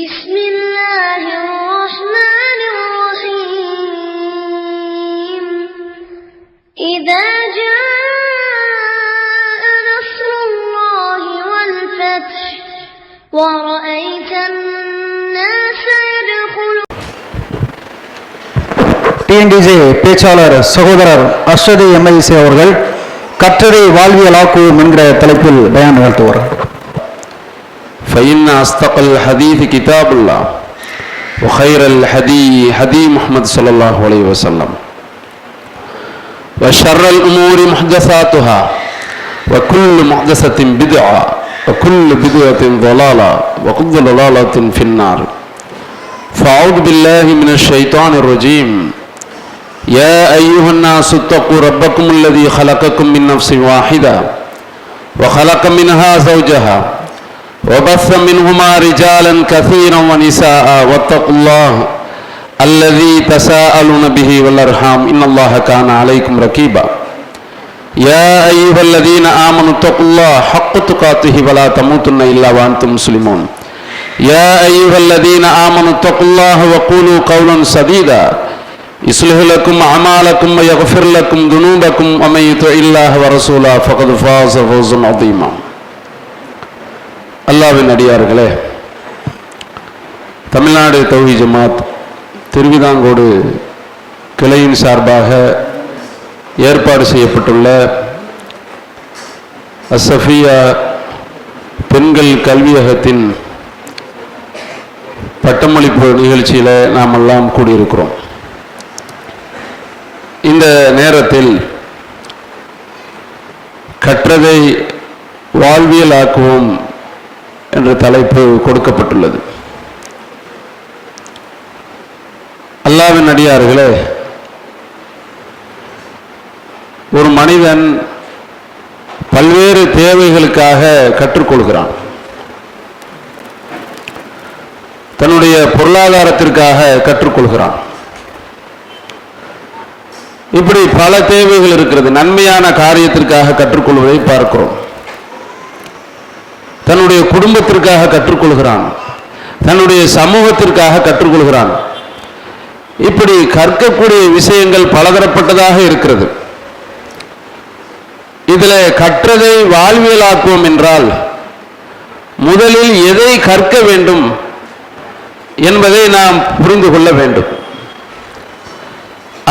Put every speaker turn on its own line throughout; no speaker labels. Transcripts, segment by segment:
بسم الله الرحمن الرحيم إذا جاء نصر الله والفتح ورأيت الناس يدخلون.
TNTJ பேச்சாளர் சகோதரர் அர்ஷதி MIC அவர்கள் கற்றதை வாழ்வியலாக்குவோம் என்கிற தலைப்பில் பயான் நிகழ்த்துவார்.
فإن أصدق الحديث كتاب الله وخير الهدي هدي محمد صلى الله عليه وسلم وشر الأمور محدثاتها وكل محدثة بدعة وكل بدعة ضلالة وكل ضلالة في النار. فأعوذ بالله من الشيطان الرجيم. يا أيها الناس اتقوا ربكم الذي خلقكم من نفس واحدة وخلق منها زوجها وبث منهما رجالا كثيرا ونساء واتقوا الله الذي تساءلون به والأرحام إن الله كان عليكم رقيبا. يا أيها الذين آمنوا اتقوا الله حق تقاته ولا تموتن إلا وأنتم مسلمون. يا أيها الذين آمنوا اتقوا الله وقولوا قولا سديدا يصلح لكم أعمالكم ويغفر لكم ذنوبكم ومن يطع الله ورسوله فقد فاز فوزا عظيما. அல்லாஹ்வின் அடியார்களே, தமிழ்நாடு தௌஹீத் ஜமாத் திருவிதாங்கோடு கிளையின் சார்பாக ஏற்பாடு செய்யப்பட்டுள்ள அஸ்ஸஃபியா பெண்கள் கல்வியகத்தின் பட்டமளிப்பு நிகழ்ச்சியில் நாம் எல்லாம் கூடியிருக்கிறோம். இந்த நேரத்தில் கற்றதை வாழ்வியலாக்குவோம் என்ற தலைப்பு கொடுக்கப்பட்டுள்ளது. அல்லாஹ்வின் அடியார்களே, ஒரு மனிதன் பல்வேறு தேவைகளுக்காக கற்றுக்கொள்கிறான். தன்னுடைய பொருளாதாரத்திற்காக கற்றுக்கொள்கிறான். இப்படி பல தேவைகள் இருக்கிறது. நன்மையான காரியத்திற்காக கற்றுக்கொள்வதை பார்க்கிறோம். தன்னுடைய குடும்பத்திற்காக கற்றுக்கொள்கிறான், தன்னுடைய சமூகத்திற்காக கற்றுக்கொள்கிறான். இப்படி கற்கக்கூடிய விஷயங்கள் பலதரப்பட்டதாக இருக்கிறது. இதில் கற்றதை வாழ்வியலாக்குவோம் என்றால் முதலில் எதை கற்க வேண்டும் என்பதை நாம் புரிந்து கொள்ள வேண்டும்.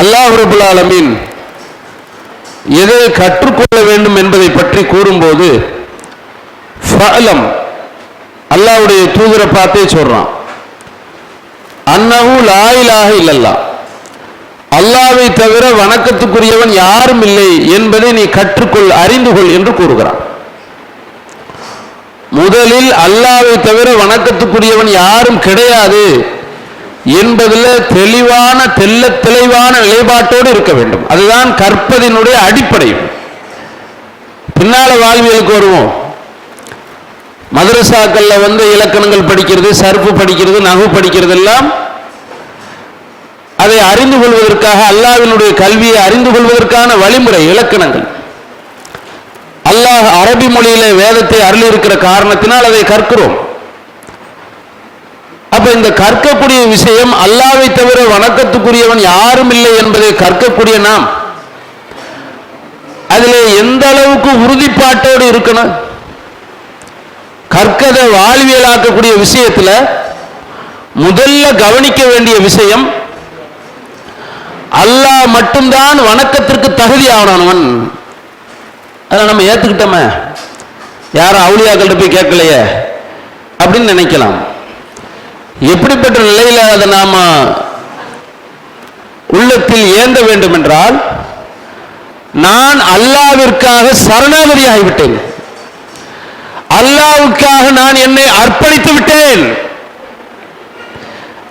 அல்லாஹ் ரப்பல் ஆலமீன் எதை கற்றுக்கொள்ள வேண்டும் என்பதை பற்றி கூறும்போது ஃபஅலம், அல்லாஹ்வுடைய தூதரை பார்த்தே சொல்றான், அன்னஹு லா இலாஹ இல்லல்லாஹ், அல்லாஹ்வை தவிர வணக்கத்துக்குரியவன் யாரும் இல்லை என்பதை நீ கற்றுக்கொள், அறிந்து கொள் என்று கூறுகிறான். முதலில் அல்லாஹ்வை தவிர வணக்கத்துக்குரியவன் யாரும் கிடையாது என்பதில் தெளிவான தெளிவான நிலைப்பாட்டோடு இருக்க வேண்டும். அதுதான் கற்பதினுடைய அடிப்படை. பின்னால வாழ்வியலுக்கு வருவோம். மதரசாக்கள்ல இலக்கணங்கள் படிக்கிறது, சர்ஃபு படிக்கிறது, நஹு படிக்கிறது எல்லாம் அதை அறிந்து கொள்வதற்காக, அல்லாஹ்வினுடைய கல்வியை அறிந்து கொள்வதற்கான வழிமுறை இலக்கணங்கள். அல்லாஹ் அரபி மொழியிலே வேதத்தை அருளி இருக்கிற காரணத்தினால் அதை கற்கிறோம். அப்ப இந்த கற்கக்கூடிய விஷயம், அல்லாஹ்வை தவிர வணக்கத்துக்குரியவன் யாரும் இல்லை என்பதை கற்கக்கூடிய நாம் அதிலே எந்த அளவுக்கு உறுதிப்பாட்டோடு இருக்கணும். கற்கதை வாழ்வியலாக்கக்கூடிய விஷயத்துல முதல்ல கவனிக்க வேண்டிய விஷயம், அல்லாஹ் மட்டும்தான் வணக்கத்திற்கு தகுதி ஆனவன். அதை நம்ம ஏத்துக்கிட்டோமே, யாரும் அவுலியாக்கள்கிட்ட போய் கேட்கலையே அப்படின்னு நினைக்கலாம். எப்படிப்பட்ட நிலையில அதை நாம உள்ளத்தில் ஏந்த வேண்டும் என்றால், நான் அல்லாஹ்விற்காக சரணாகதி ஆகிவிட்டேன், அல்லாஹ்வுக்காக நான் என்னை அர்ப்பணித்து விட்டேன்.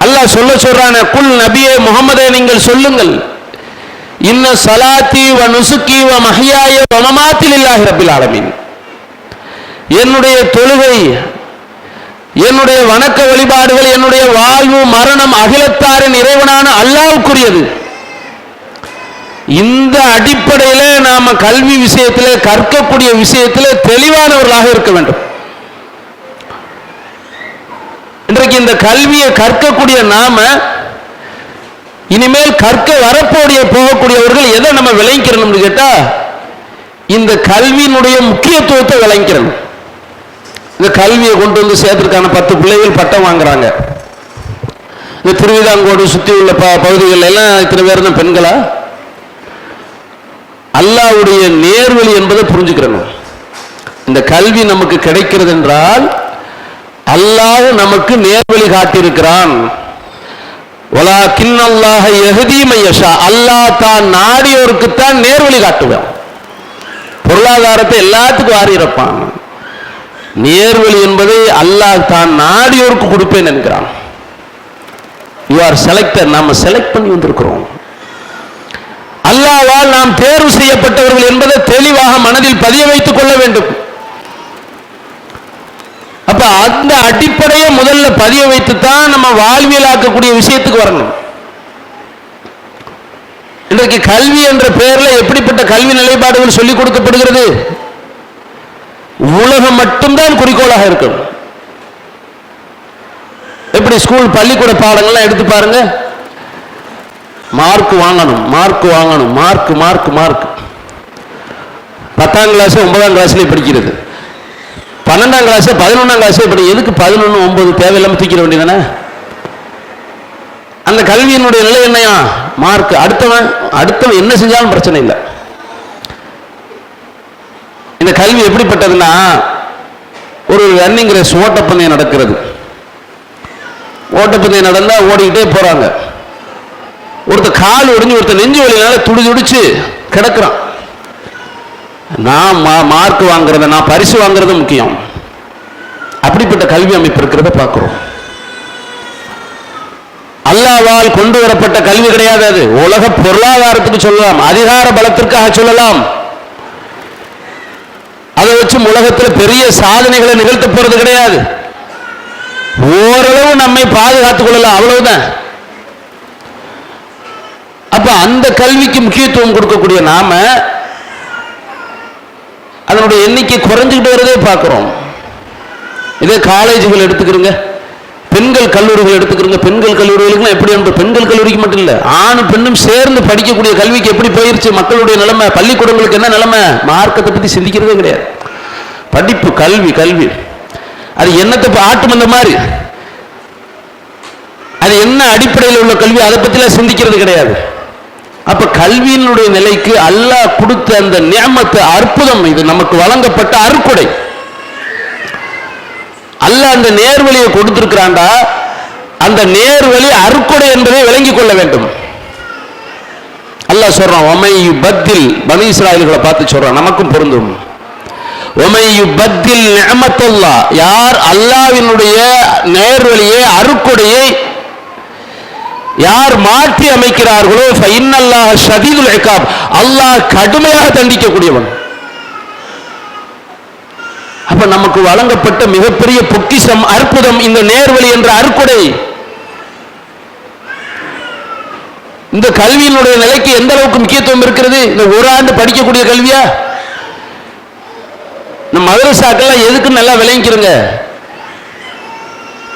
அல்லாஹ் சொல்றான, குல் நபியே முஹம்மதே நீங்கள் சொல்லுங்கள், இன்ன ஸலாத்தி வ நுசுக்கி வ மஹ்யாய வ மமாத்தி லில்லாஹி ரப்பில் ஆலமீன், என்னுடைய தொழுகை, என்னுடைய வணக்க வழிபாடுகள், என்னுடைய வாழ்வு மரணம் அகிலத்தாரின் இறைவனான அல்லாஹ்வுக்குரியது. இந்த அடிப்படையில நாம கல்வி விஷயத்திலே, கற்கக்கூடிய விஷயத்திலே தெளிவானவர்களாக இருக்க வேண்டும். இன்றைக்கு இந்த கல்வியை கற்கக்கூடிய நாம இனிமேல் கற்க போகக்கூடியவர்கள் எதை நம்ம விளங்கிக்கிறோம்னு கேட்டா, இந்த கல்வியினுடைய முக்கியத்துவத்தை விளங்கிக்கிறோம். இந்த கல்வியை கொண்டு வந்து சேர்த்திருக்கான 10 பிள்ளைகள் பட்டம் வாங்குறாங்க. இந்த திருவிதாங்கோடு சுற்றி உள்ள பகுதிகள் எல்லாம் இத்தனை பேர் தான் பெண்களா? அல்லாஹ்வுடைய நேர்வழி என்பதை புரிஞ்சுக்கிறோம். இந்த கல்வி நமக்கு கிடைக்கிறது என்றால் அல்லாஹ் நமக்கு நேர்வழி காட்டியிருக்கிறான். வலாக்கின்னல்லாஹ யஹ்தி மய்யஷா, அல்லாஹ் தான் நாடியோருக்குத்தான் நேர்வழி காட்டுவான். பொருளாதாரத்தை எல்லாத்துக்கும் வாரி இருப்பான். நேர்வழி என்பதை அல்லாஹ் தான் நாடியோருக்கு கொடுப்பேன் என்கிறான். யூ ஆர் செலக்டட், நாம செலக்ட் பண்ணி வந்திருக்கிறோம். அல்லாஹ்வால் நாம் தேர்வு செய்யப்பட்டவர்கள் என்பதை தெளிவாக மனதில் பதிய வைத்துக் கொள்ள வேண்டும். அப்ப அந்த அடிப்படையை முதல்ல பதிய வைத்துத்தான் நம்ம வாழ்வியல் ஆக்கக்கூடிய விஷயத்துக்கு வரணும். இன்றைக்கு கல்வி என்ற பெயர்ல எப்படிப்பட்ட கல்வி நிலைப்பாடுகள் சொல்லிக் கொடுக்கப்படுகிறது? உலகம் மட்டும்தான் குறிக்கோளாக இருக்கும். எப்படி ஸ்கூல் பள்ளிக்கூட பாடங்கள்லாம் எடுத்து பாருங்க. மார்க் வாங்கணும், மார்க் வாங்கணும், மார்க் மார்க் மார்க். 10ஆம் கிளாஸ் 9ஆம் கிளாஸ்ல படிக்கிறது, 12ஆம் கிளாஸ் 11ஆம் கிளாஸ் படி. எதுக்கு 11 9 தேவையில்லாம தூக்கிட வேண்டியதானே? அந்த கல்வியினுடைய நிலை என்னையா? மார்க். அடுத்தவன் என்ன செஞ்சாலும் பிரச்சனை இல்லை. இந்த கல்வி எப்படிப்பட்டதுன்னா, ஒரு ரன்னிங் ரேஸ், ஓட்டப்பந்தயம் நடக்கிறது. ஓட்டப்பந்தயம் நடந்தா ஓடிக்கிட்டே போறாங்க. ஒருத்தர் கால் ஒடிஞ்சு, ஒருத்தர் நெஞ்சு வலினால துடிச்சு கிடக்குறான். நான் மார்க் வாங்குறத, நான் பரிசு வாங்குறது முக்கியம். அப்படிப்பட்ட கல்வி அமைப்பு இருக்கிறத பார்க்கிறோம். அல்லாஹ்வால் கொண்டு வரப்பட்ட கல்வி கிடையாது அது. உலக பொருளாதாரத்துக்கு சொல்லலாம், அதிகார பலத்திற்காக சொல்லலாம். அதை வச்சு உலகத்தில் பெரிய சாதனைகளை நிகழ்த்த போறது கிடையாது. ஓரளவு நம்மை பாதுகாத்துக் கொள்ளலாம், அவ்வளவுதான். அப்ப அந்த கல்விக்கு முக்கியத்துவம் கொடுக்கக்கூடிய நாம அதனுடைய எண்ணிக்கை குறைஞ்சுக்கிட்டு வரதே பார்க்கிறோம். இதே காலேஜுகள் எடுத்துக்கிறீங்க, பெண்கள் கல்லூரிகள் எடுத்துக்கிறீங்க. பெண்கள் கல்லூரிகளுக்கு எப்படி என்பது, பெண்கள் கல்லூரிக்கு மட்டும் இல்லை, ஆணும் பெண்ணும் சேர்ந்து படிக்கக்கூடிய கல்விக்கு எப்படி போயிருச்சு மக்களுடைய நிலைமை. பள்ளிக்கூடங்களுக்கு என்ன நிலைமை? மார்க்கத்தை பத்தி சிந்திக்கிறதே கிடையாது. படிப்பு, கல்வி கல்வி அது என்னத்தை ஆட்டும் அந்த மாதிரி, அது என்ன அடிப்படையில் உள்ள கல்வி அதை பத்திலாம் சிந்திக்கிறது கிடையாது. அப்ப கல்வியினுடைய நிலைக்கு அல்லாஹ் கொடுத்த அந்த நியமத்து அற்புதம், இது நமக்கு வழங்கப்பட்ட அருட்கொடை. அல்லாஹ் அந்த நேர்வழியை கொடுத்திருக்கிறான்டா, அந்த நேர்வழி அருட்கொடை என்பதை விளங்கிக் கொள்ள வேண்டும். அல்லாஹ் சொல்றான், ஒமையு பத்தில், பனி இஸ்ராயல்களை பார்த்து சொல்றான், நமக்கும் பொருந்தும். ஒமையு பத்தில் நியமத்துல்லாஹ், யார் அல்லாஹ்வினுடைய நேர்வழியை அருட்கொடையை யார் மாற்றி அமைக்கிறார்களோ ஃபஇன்னல்லாஹ ஷதீதுல் இகாப், அல்லாஹ் கடுமையாக தண்டிக்கக்கூடியவன். அப்ப நமக்கு வழங்கப்பட்ட மிகப்பெரிய பொக்கிஷம், அற்புதம் இந்த நேர்வழி என்ற அருட்கொடை. இந்த கல்வியினுடைய நிலைக்கு எந்த அளவுக்கு முக்கியத்துவம் இருக்கிறது? இந்த ஒரு ஆண்டு படிக்கக்கூடிய கல்வியா? இந்த மதரசாக்கெல்லாம் எதுக்கு நல்லா விளங்கிக்கிறங்க.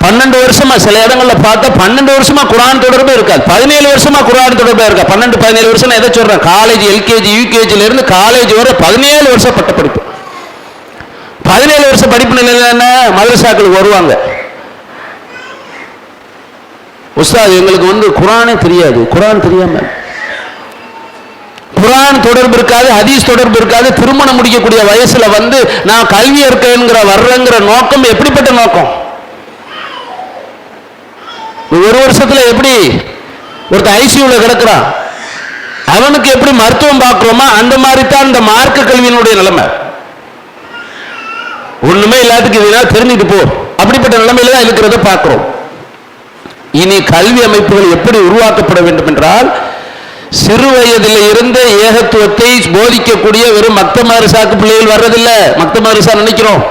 12 வருஷமா சில இடங்கள்ல பார்த்தா 12 வருஷமா குர்ஆன் தொடர்பே இருக்காது, 17 வருஷமா குர்ஆன் தொடர்பே இருக்கா. 12 17 வருஷம் எதை சொல்றேன்? காலேஜ், எல்கேஜி யூகேஜில இருந்து காலேஜ் வரை 17 வருஷம் பட்ட படிப்பு. 17 வருஷம் படிப்பு நிலையில என்ன மதரசாக்களுக்கு வருவாங்க. உஸ்தாத் எங்களுக்கு குர்ஆனே தெரியாது. குர்ஆன் தெரியாம, குர்ஆன் தொடர்பு இருக்காது, ஹதீஸ் தொடர்பு இருக்காது, திருமணம் முடிக்கக்கூடிய வயசுல நான் கல்வி இருக்கேங்கிற வர்றங்கிற நோக்கம் எப்படிப்பட்ட நோக்கம்? ஒரு வருஷத்துல எப்படி ஒருத்தர் ஐசியூல கிடக்குறான், அவனுக்கு எப்படி மருத்துவம் பார்க்கிறோமா அந்த மாதிரி தான் இந்த மார்க்க கல்வியினுடைய நிலைமை. ஒண்ணுமே இல்லாததுக்கு இதெல்லாம் தெரிஞ்சுட்டு போ, அப்படிப்பட்ட நிலைமையில தான் இருக்கிறத பார்க்கிறோம். இனி கல்வி அமைப்புகள் எப்படி உருவாக்கப்பட வேண்டும் என்றால், சிறு வயதில் இருந்த ஏகத்துவத்தை போதிக்கக்கூடிய வெறும் மக்த மதரசாக்கு பிள்ளைகள் வர்றதில்லை. மக்த மதரசா நினைக்கிறோம்,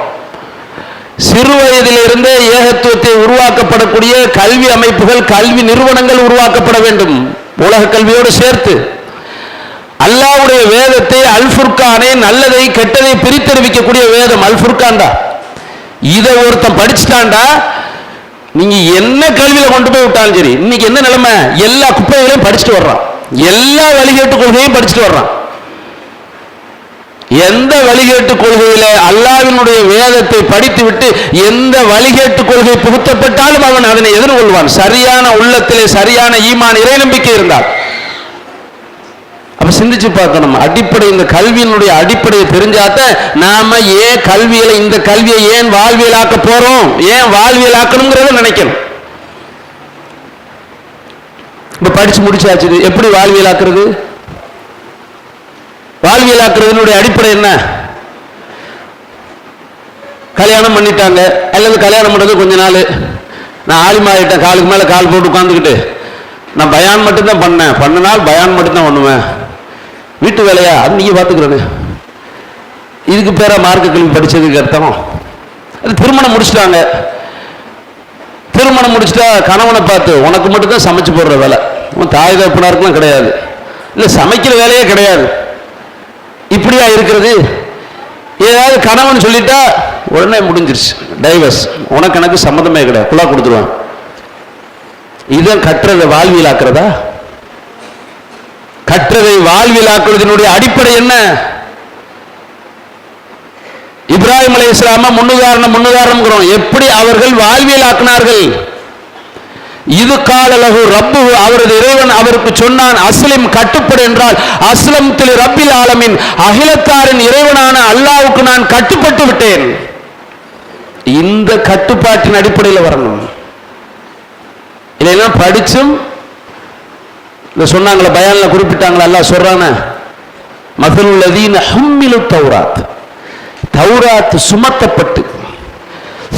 சிறு வயதில் இருந்த ஏகத்துவத்தை உருவாக்கப்படக்கூடிய கல்வி அமைப்புகள், கல்வி நிறுவனங்கள் உருவாக்கப்பட வேண்டும். உலக கல்வியோடு சேர்த்து அல்லாஹ்வுடைய வேதத்தை, அல் ஃபுர்கானை, நல்லதை கெட்டதை பிரித்தறிவிக்கக்கூடிய வேதம் அல் ஃபுர்கான்டா. இதை ஒருத்தன் படிச்சுட்டான்டா, நீங்க என்ன கல்வியில கொண்டு போய் விட்டாலும் சரி, இன்னைக்கு என்ன நிலைமை, எல்லா குப்பைகளையும் படிச்சுட்டு வர்றான், எல்லா வழிகேட்டு கொள்கையும் படிச்சுட்டு வர்றான். எந்த வழிகேட்டு கொள்கையில அல்லாஹ்வினுடைய வேதத்தை படித்து விட்டு எந்த வழிகேட்டு கொள்கை புகுத்தப்பட்டாலும் அவன் அதனை எதிர்கொள்வான். சரியான உள்ளத்திலே சரியான ஈமான் இறை நம்பிக்கை இருந்தால். அப்ப சிந்திச்சு பார்க்கணும், அடிப்படை இந்த கல்வியினுடைய அடிப்படையை தெரிஞ்சாத நாம ஏன் கல்வியில இந்த கல்வியை ஏன் வாழ்வியலாக்க போறோம், ஏன் வாழ்வியலாக்கணுங்கிறத நினைக்கணும். இப்ப படிச்சு முடிச்சாச்சு, எப்படி வாழ்வியலாக்குறது? வாழ்வியலாக்குறதுனுடைய அடிப்படை என்ன? கல்யாணம் பண்ணிட்டாங்க, அல்லது கல்யாணம் பண்றது கொஞ்ச நாள், நான் ஆலிமாயிட்டேன், காலுக்கு மேல கால் போட்டு உட்காந்துக்கிட்டு நான் பயான் மட்டும்தான் பண்ண நாள் பயான் மட்டும்தான் பண்ணுவேன், வீட்டு வேலையா அது நீங்க பாத்துக்கிறேன்னு, இதுக்கு பேர மார்க்க கல்வி படிச்சதுக்கு அர்த்தம்? அது திருமணம் முடிச்சுட்டாங்க, திருமணம் முடிச்சுட்டா கணவனை பார்த்து உனக்கு மட்டும்தான் சமைச்சு போடுற வேலை, உன் தாய் தகப்பனாருக்குலாம் கிடையாது, இல்ல சமைக்கிற வேலையே கிடையாது, இப்படியா இருக்கிறது? ஏதாவது கணவன் சொல்லிட்டா உடனே முடிஞ்சிருச்சு, டைவர்ஸ், உனக்கு எனக்கு சம்மதமே கிடையாது, குழா கொடுத்துருவான். இதான் கற்றதை வாழ்வியலாக்குறதா? கற்றதை வாழ்வியலாக்குவதனுடைய அடிப்படை என்ன? இப்ராஹிம் அலைஹிஸ்ஸலாம முன்னுதாரணம் எப்படி அவர்கள் வாழ்வியலாக்கினார்கள்? இது காலலகு ரப்பு, அவரது இறைவன் அவருக்கு சொன்னான், அஸ்லிம் கட்டுப்படு என்றால், அஸ்லம் தில் ரப்பில் ஆலமீன், அகிலத்தாரின் இறைவனான அல்லாஹ்வுக்கு நான் கட்டுப்பட்டு விட்டேன். இந்த கட்டுப்பாட்டின் அடிப்படையில் வரணும். இல்லைன்னா படிச்சும் இந்த சொன்னாங்களே பயான்ல குறிப்பிட்டாங்களா, அல்லாஹ் சொல்றானே, மஸலுல்லதீன ஹும்மிலு தௌராத், தௌராத் சுமத்தப்பட்டு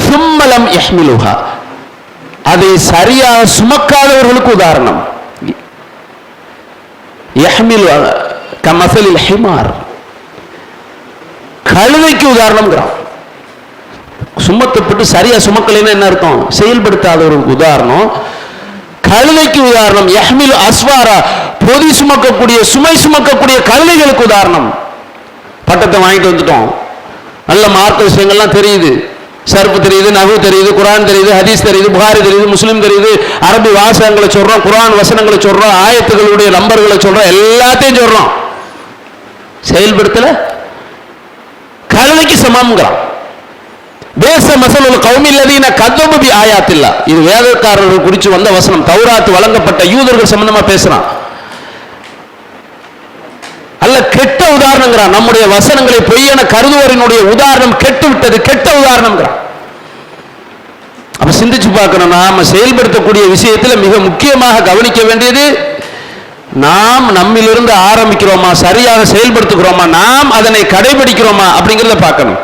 சும்மலம் யஹ்மிலுஹா, அதை சரியாக சுமக்காதவர்களுக்கு உதாரணம். யஹ்மிலு கமஸலில் ஹிமார், கழுதைக்கு உதாரணம்ங்கிறான். சுமத்தப்பட்டு சரியா சுமக்கலைன்னா என்ன அர்த்தம்? செயல்படுத்தாதவர்களுக்கு உதாரணம். கழுதைக்கு உதாரணம். யஹ்மிலு அஸ்வாரா, பொதி சுமக்கக்கூடிய சுமை சுமக்கக்கூடிய கழுதைகளுக்கு உதாரணம். பட்டத்தை வாங்கிட்டு வந்துட்டோம், நல்ல மார்க்க விஷயங்கள்லாம் தெரியுது, சர்ப்பு தெரியுது, நகு தெரியுது, குரான் தெரியுது, ஹதீஸ் தெரியுது, புகாரி தெரியுது, முஸ்லிம் தெரியுது, அரபி வாசகங்களை சொல்றோம், குரான் வசனங்களை சொல்றோம், ஆயத்துகளுடைய நம்பர்களை சொல்றோம், எல்லாத்தையும் சொல்றோம். செயல்படுத்தல கழுதைக்கு சமம்ங்கிறான். பேச மசலுல் கௌமில்லதீன கதபு பி ஆயாத்தில்லா, இது வேதக்காரர்கள் குறித்து வந்த வசனம், தௌராத் வழங்கப்பட்ட யூதர்கள் சம்பந்தமா பேசுறான். அல்ல கெட்ட உதாரணங்கிறான். நம்முடைய வசனங்களை பொய்யென கருதுவோரினுடைய உதாரணம் கெட்டு விட்டது, கெட்ட உதாரணம்ங்கிறான். அப்ப சிந்திச்சு பார்க்கணும், நாம செயல்படுத்தக்கூடிய விஷயத்தில் மிக முக்கியமாக கவனிக்க வேண்டியது, நாம் நம்மிலிருந்து ஆரம்பிக்கிறோமா, சரியாக செயல்படுத்துகிறோமா, நாம் அதனை கடைபிடிக்கிறோமா அப்படிங்கிறத பார்க்கணும்.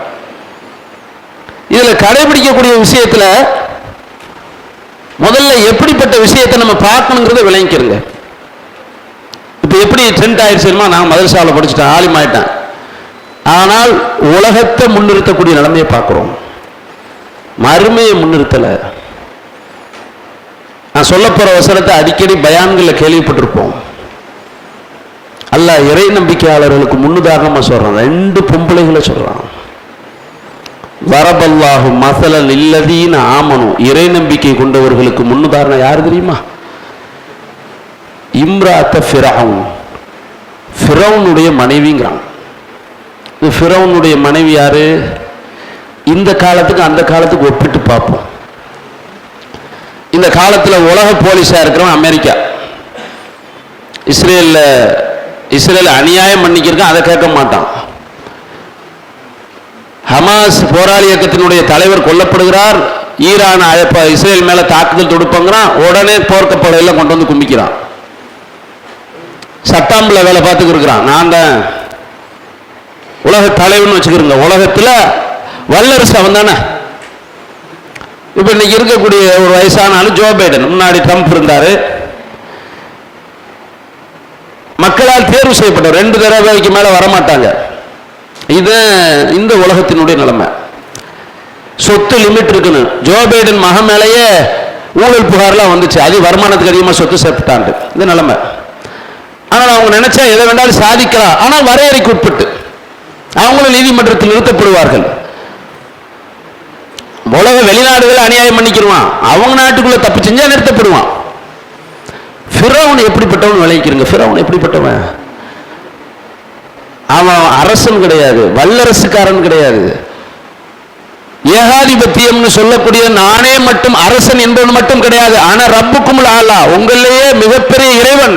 இதுல கடைபிடிக்கக்கூடிய விஷயத்துல முதல்ல எப்படிப்பட்ட விஷயத்தை நம்ம பார்க்கணுங்கிறத விளங்கிக்கிறங்க. இப்ப எப்படி ட்ரெண்ட் ஆயிடுச்சுமா, நான் மதரசாவில் படிச்சுட்டேன், ஆலிமாயிட்டேன், ஆனால் உலகத்தை முன்னிறுத்தக்கூடிய நிலைமையை பார்க்கிறோம், மறுமையை முன்னிறுத்தல. நான் சொல்ல போற வசனத்தை அடிக்கடி பயான்களை கேள்விப்பட்டிருப்போம். அல்லாஹ் இறை நம்பிக்கையாளர்களுக்கு முன்னுதாரணமா சொல்றான், 2 பொம்பளைகளை சொல்றான். வரபல்லாஹு மஸலல் இல்லதீன ஆமனு, இறை நம்பிக்கை கொண்டவர்களுக்கு முன்னுதாரணம் யார் தெரியுமா? இம்ராத்த ஃபிரௌன், ஃபிரௌனுடைய மனைவிங்கிறான். ஃபிரௌனுடைய மனைவி யாரு? இந்த காலத்துக்கு அந்த காலத்துக்கு ஒப்பிட்டு பார்ப்போம். இந்த காலத்துல உலக போலீஸா இருக்கிறவன் அமெரிக்கா, இஸ்ரேல் அநியாயம் பண்ணிக்கிருக்கான், அதை கேட்க மாட்டான். ஹமாஸ் போராளி இயக்கத்தினுடைய தலைவர் கொல்லப்படுகிறார், ஈரான் இஸ்ரேல் மேல தாக்குதல் தொடுப்பாங்கிறான், உடனே போர்க்கப்படையெல்லாம் கொண்டு வந்து கும்பிக்கிறான். சட்டாம்புல வேலை பார்த்துக்கு இருக்கிறான், நான் தான் உலக தலைவன் வச்சுக்கிறோங்க. உலகத்துல வல்லரசு அவன் தானே. இப்ப இன்னைக்கு இருக்கக்கூடிய ஒரு வயசானாலும் ஜோ பைடன், முன்னாடி ட்ரம்ப் இருந்தாரு, மக்களால் தேர்வு செய்யப்பட்ட 2 தடவைக்கு மேல வரமாட்டாங்க. இது இந்த உலகத்தினுடைய நிலைமை. சொத்து லிமிட் இருக்குன்னு ஜோ பைடன் மகன் மேலேயே ஊழல் புகார்லாம் வந்துச்சு, அது வருமானத்துக்கு அதிகமாக சொத்து சேர்த்துட்டாண்டு இந்த நிலைமை. ஆனால் அவங்க நினைச்சா எதை வேண்டாலும் சாதிக்கலாம், ஆனால் வரையறைக்கு உட்பட்டு அவங்களும் நீதிமன்றத்தில் நிறுத்தப்படுவார்கள். உலக வெளிநாடுகள் அநியாயம் பண்ணிக்கிடுவான், அவங்க நாட்டுக்குள்ள தப்பு செஞ்சா நிறுத்தப்படுவான். ஃபிரௌன் எப்படிப்பட்டவன் விளைவிக்கிறங்க? ஃபிரௌன் எப்படிப்பட்டவன்? அவன் அரசன் கிடையாது, வல்லரசுக்காரன் கிடையாது. ஏகாதிபத்தியம்னு சொல்லக்கூடிய நானே மட்டும் அரசன் என்பது மட்டும் கிடையாது. ஆனா ரப்புக்குமுல் ஆலா, உங்களிலேயே மிகப்பெரிய இறைவன்.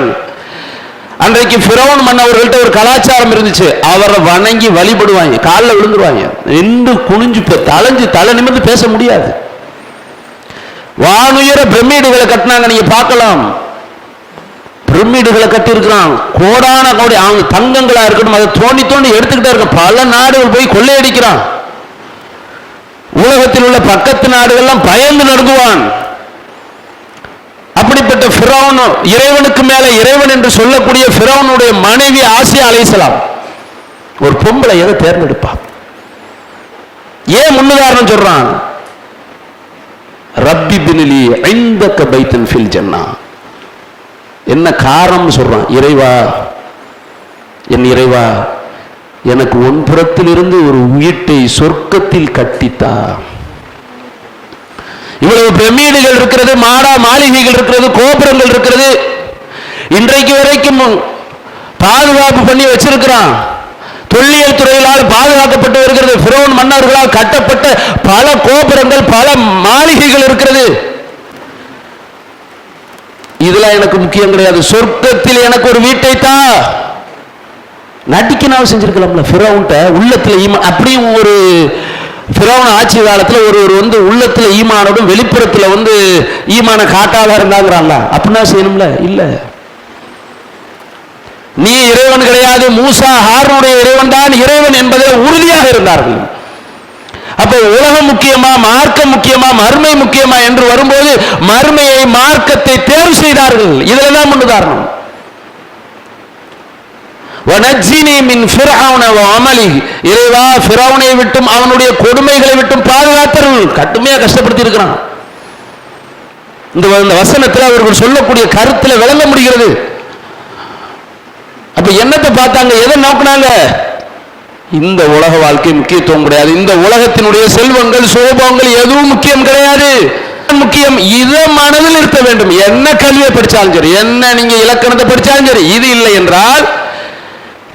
அன்றைக்கு ஃபிரௌன் மன்னவர்கள்ட்ட ஒரு கலாச்சாரம் இருந்துச்சு. அவரை வணங்கி வழிபடுவாங்க, காலில் விழுந்துருவாங்க, நின்று குனிஞ்சு தலை நிமிர்ந்து பேச முடியாது. வானுயர பிரமிடுகளை கட்டினாங்க, நீங்க பார்க்கலாம். பிரமிடுகளை கட்டி இருக்கிறான், கோடான கோடி அவங்க தங்கங்களா இருக்கட்டும், அதை தோண்டி தோண்டி எடுத்துக்கிட்டே இருக்க. பல நாடுகள் போய் கொள்ளையடிக்கிறான். உலகத்தில் உள்ள பக்கத்து நாடுகள்லாம் பயந்து நடுங்குவான். அப்படிப்பட்ட ஃபிரௌன், இறைவனுக்கு மேல இறைவன் என்று சொல்லக்கூடிய ஃபிரௌனுடைய மனைவி ஆசியா அலைஹிஸ்ஸலாம், ஒரு பொம்பளை எதை தேர்ந்தெடுப்பா? ஏன் முன்னுதாரணம் சொல்றான்? ரப்பி பினிலி இந்தக பைத்தன் ஃபில் ஜன்னா. என்ன காரணம் சொல்றான்? இறைவா, என் இறைவா, எனக்கு ஒன்புறத்தில் இருந்து ஒரு வீட்டை சொர்க்கத்தில் கட்டித்தா. இவ்வளவு பிரமிடுகள் இருக்கிறது, மாடா மாளிகைகள் இருக்கிறது, கோபுரங்கள் இருக்கிறது, இன்றைக்கு வரைக்கும் பாதுகாப்பு பண்ணி வச்சிருக்கிறான். தொல்லியல் துறையினால் பாதுகாக்கப்பட்டு வருகிறது. ஃபிரௌன் மன்னர்களால் கட்டப்பட்ட பல கோபுரங்கள், பல மாளிகைகள் இருக்கிறது. இதெல்லாம் எனக்கு முக்கியம் கிடையாது. சொர்க்கத்தில் எனக்கு ஒரு வீட்டை தா. நடிக்கனாவும் செஞ்சிருக்கலாம்ல ஃபிரௌன்ட்ட. உள்ளத்துல ஈமான், அப்படியும் ஒரு ஃபிரௌன் ஆட்சி காலத்தில் ஒருவர் உள்ளத்துல ஈமானோடும் வெளிப்புறத்துல ஈமான காட்டாத இருந்தாங்கிறான்ல, அப்படின்னா செய்யணும்ல? இல்ல, நீ இறைவன் கிடையாது, மூசா ஹாரூனுடைய இறைவன் தான் இறைவன் என்பதில் உறுதியாக இருந்தார்கள். அப்ப உலகம் முக்கியமா, மார்க்கம் முக்கியமா, மறுமை முக்கியமா என்று வரும்போது மறுமையை, மார்க்கத்தை தேர்வு செய்தார்கள். இதுலதான் முன்னுதாரணம். வனஜ்ஜினி மின் ஃபிர்அவுன வ அமலிஹி, இறைவா ஃபிரௌனை விட்டும் அவனுடைய கொடுமைகளை விட்டும் பாதுகாத்தர்கள். கடுமையா கஷ்டப்படுத்தி இருக்கிறான். இந்த வசனத்தில் அவர்கள் சொல்லக்கூடிய கருத்துல விளங்க முடிகிறது. அப்ப என்னத்தை பார்த்தாங்க? எதை நோக்கினாங்க? இந்த உலக வாழ்க்கை முக்கியத்துவம் கிடையாது, இந்த உலகத்தினுடைய செல்வங்கள் சோபங்கள் எதுவும் முக்கியம் கிடையாது. முக்கியம் இதை மனதில் இருக்க வேண்டும். என்ன கல்வியை படிச்சாலும் சரி, என்ன நீங்க இலக்கணத்தை படிச்சாலும் சரி, இது இல்லை என்றால்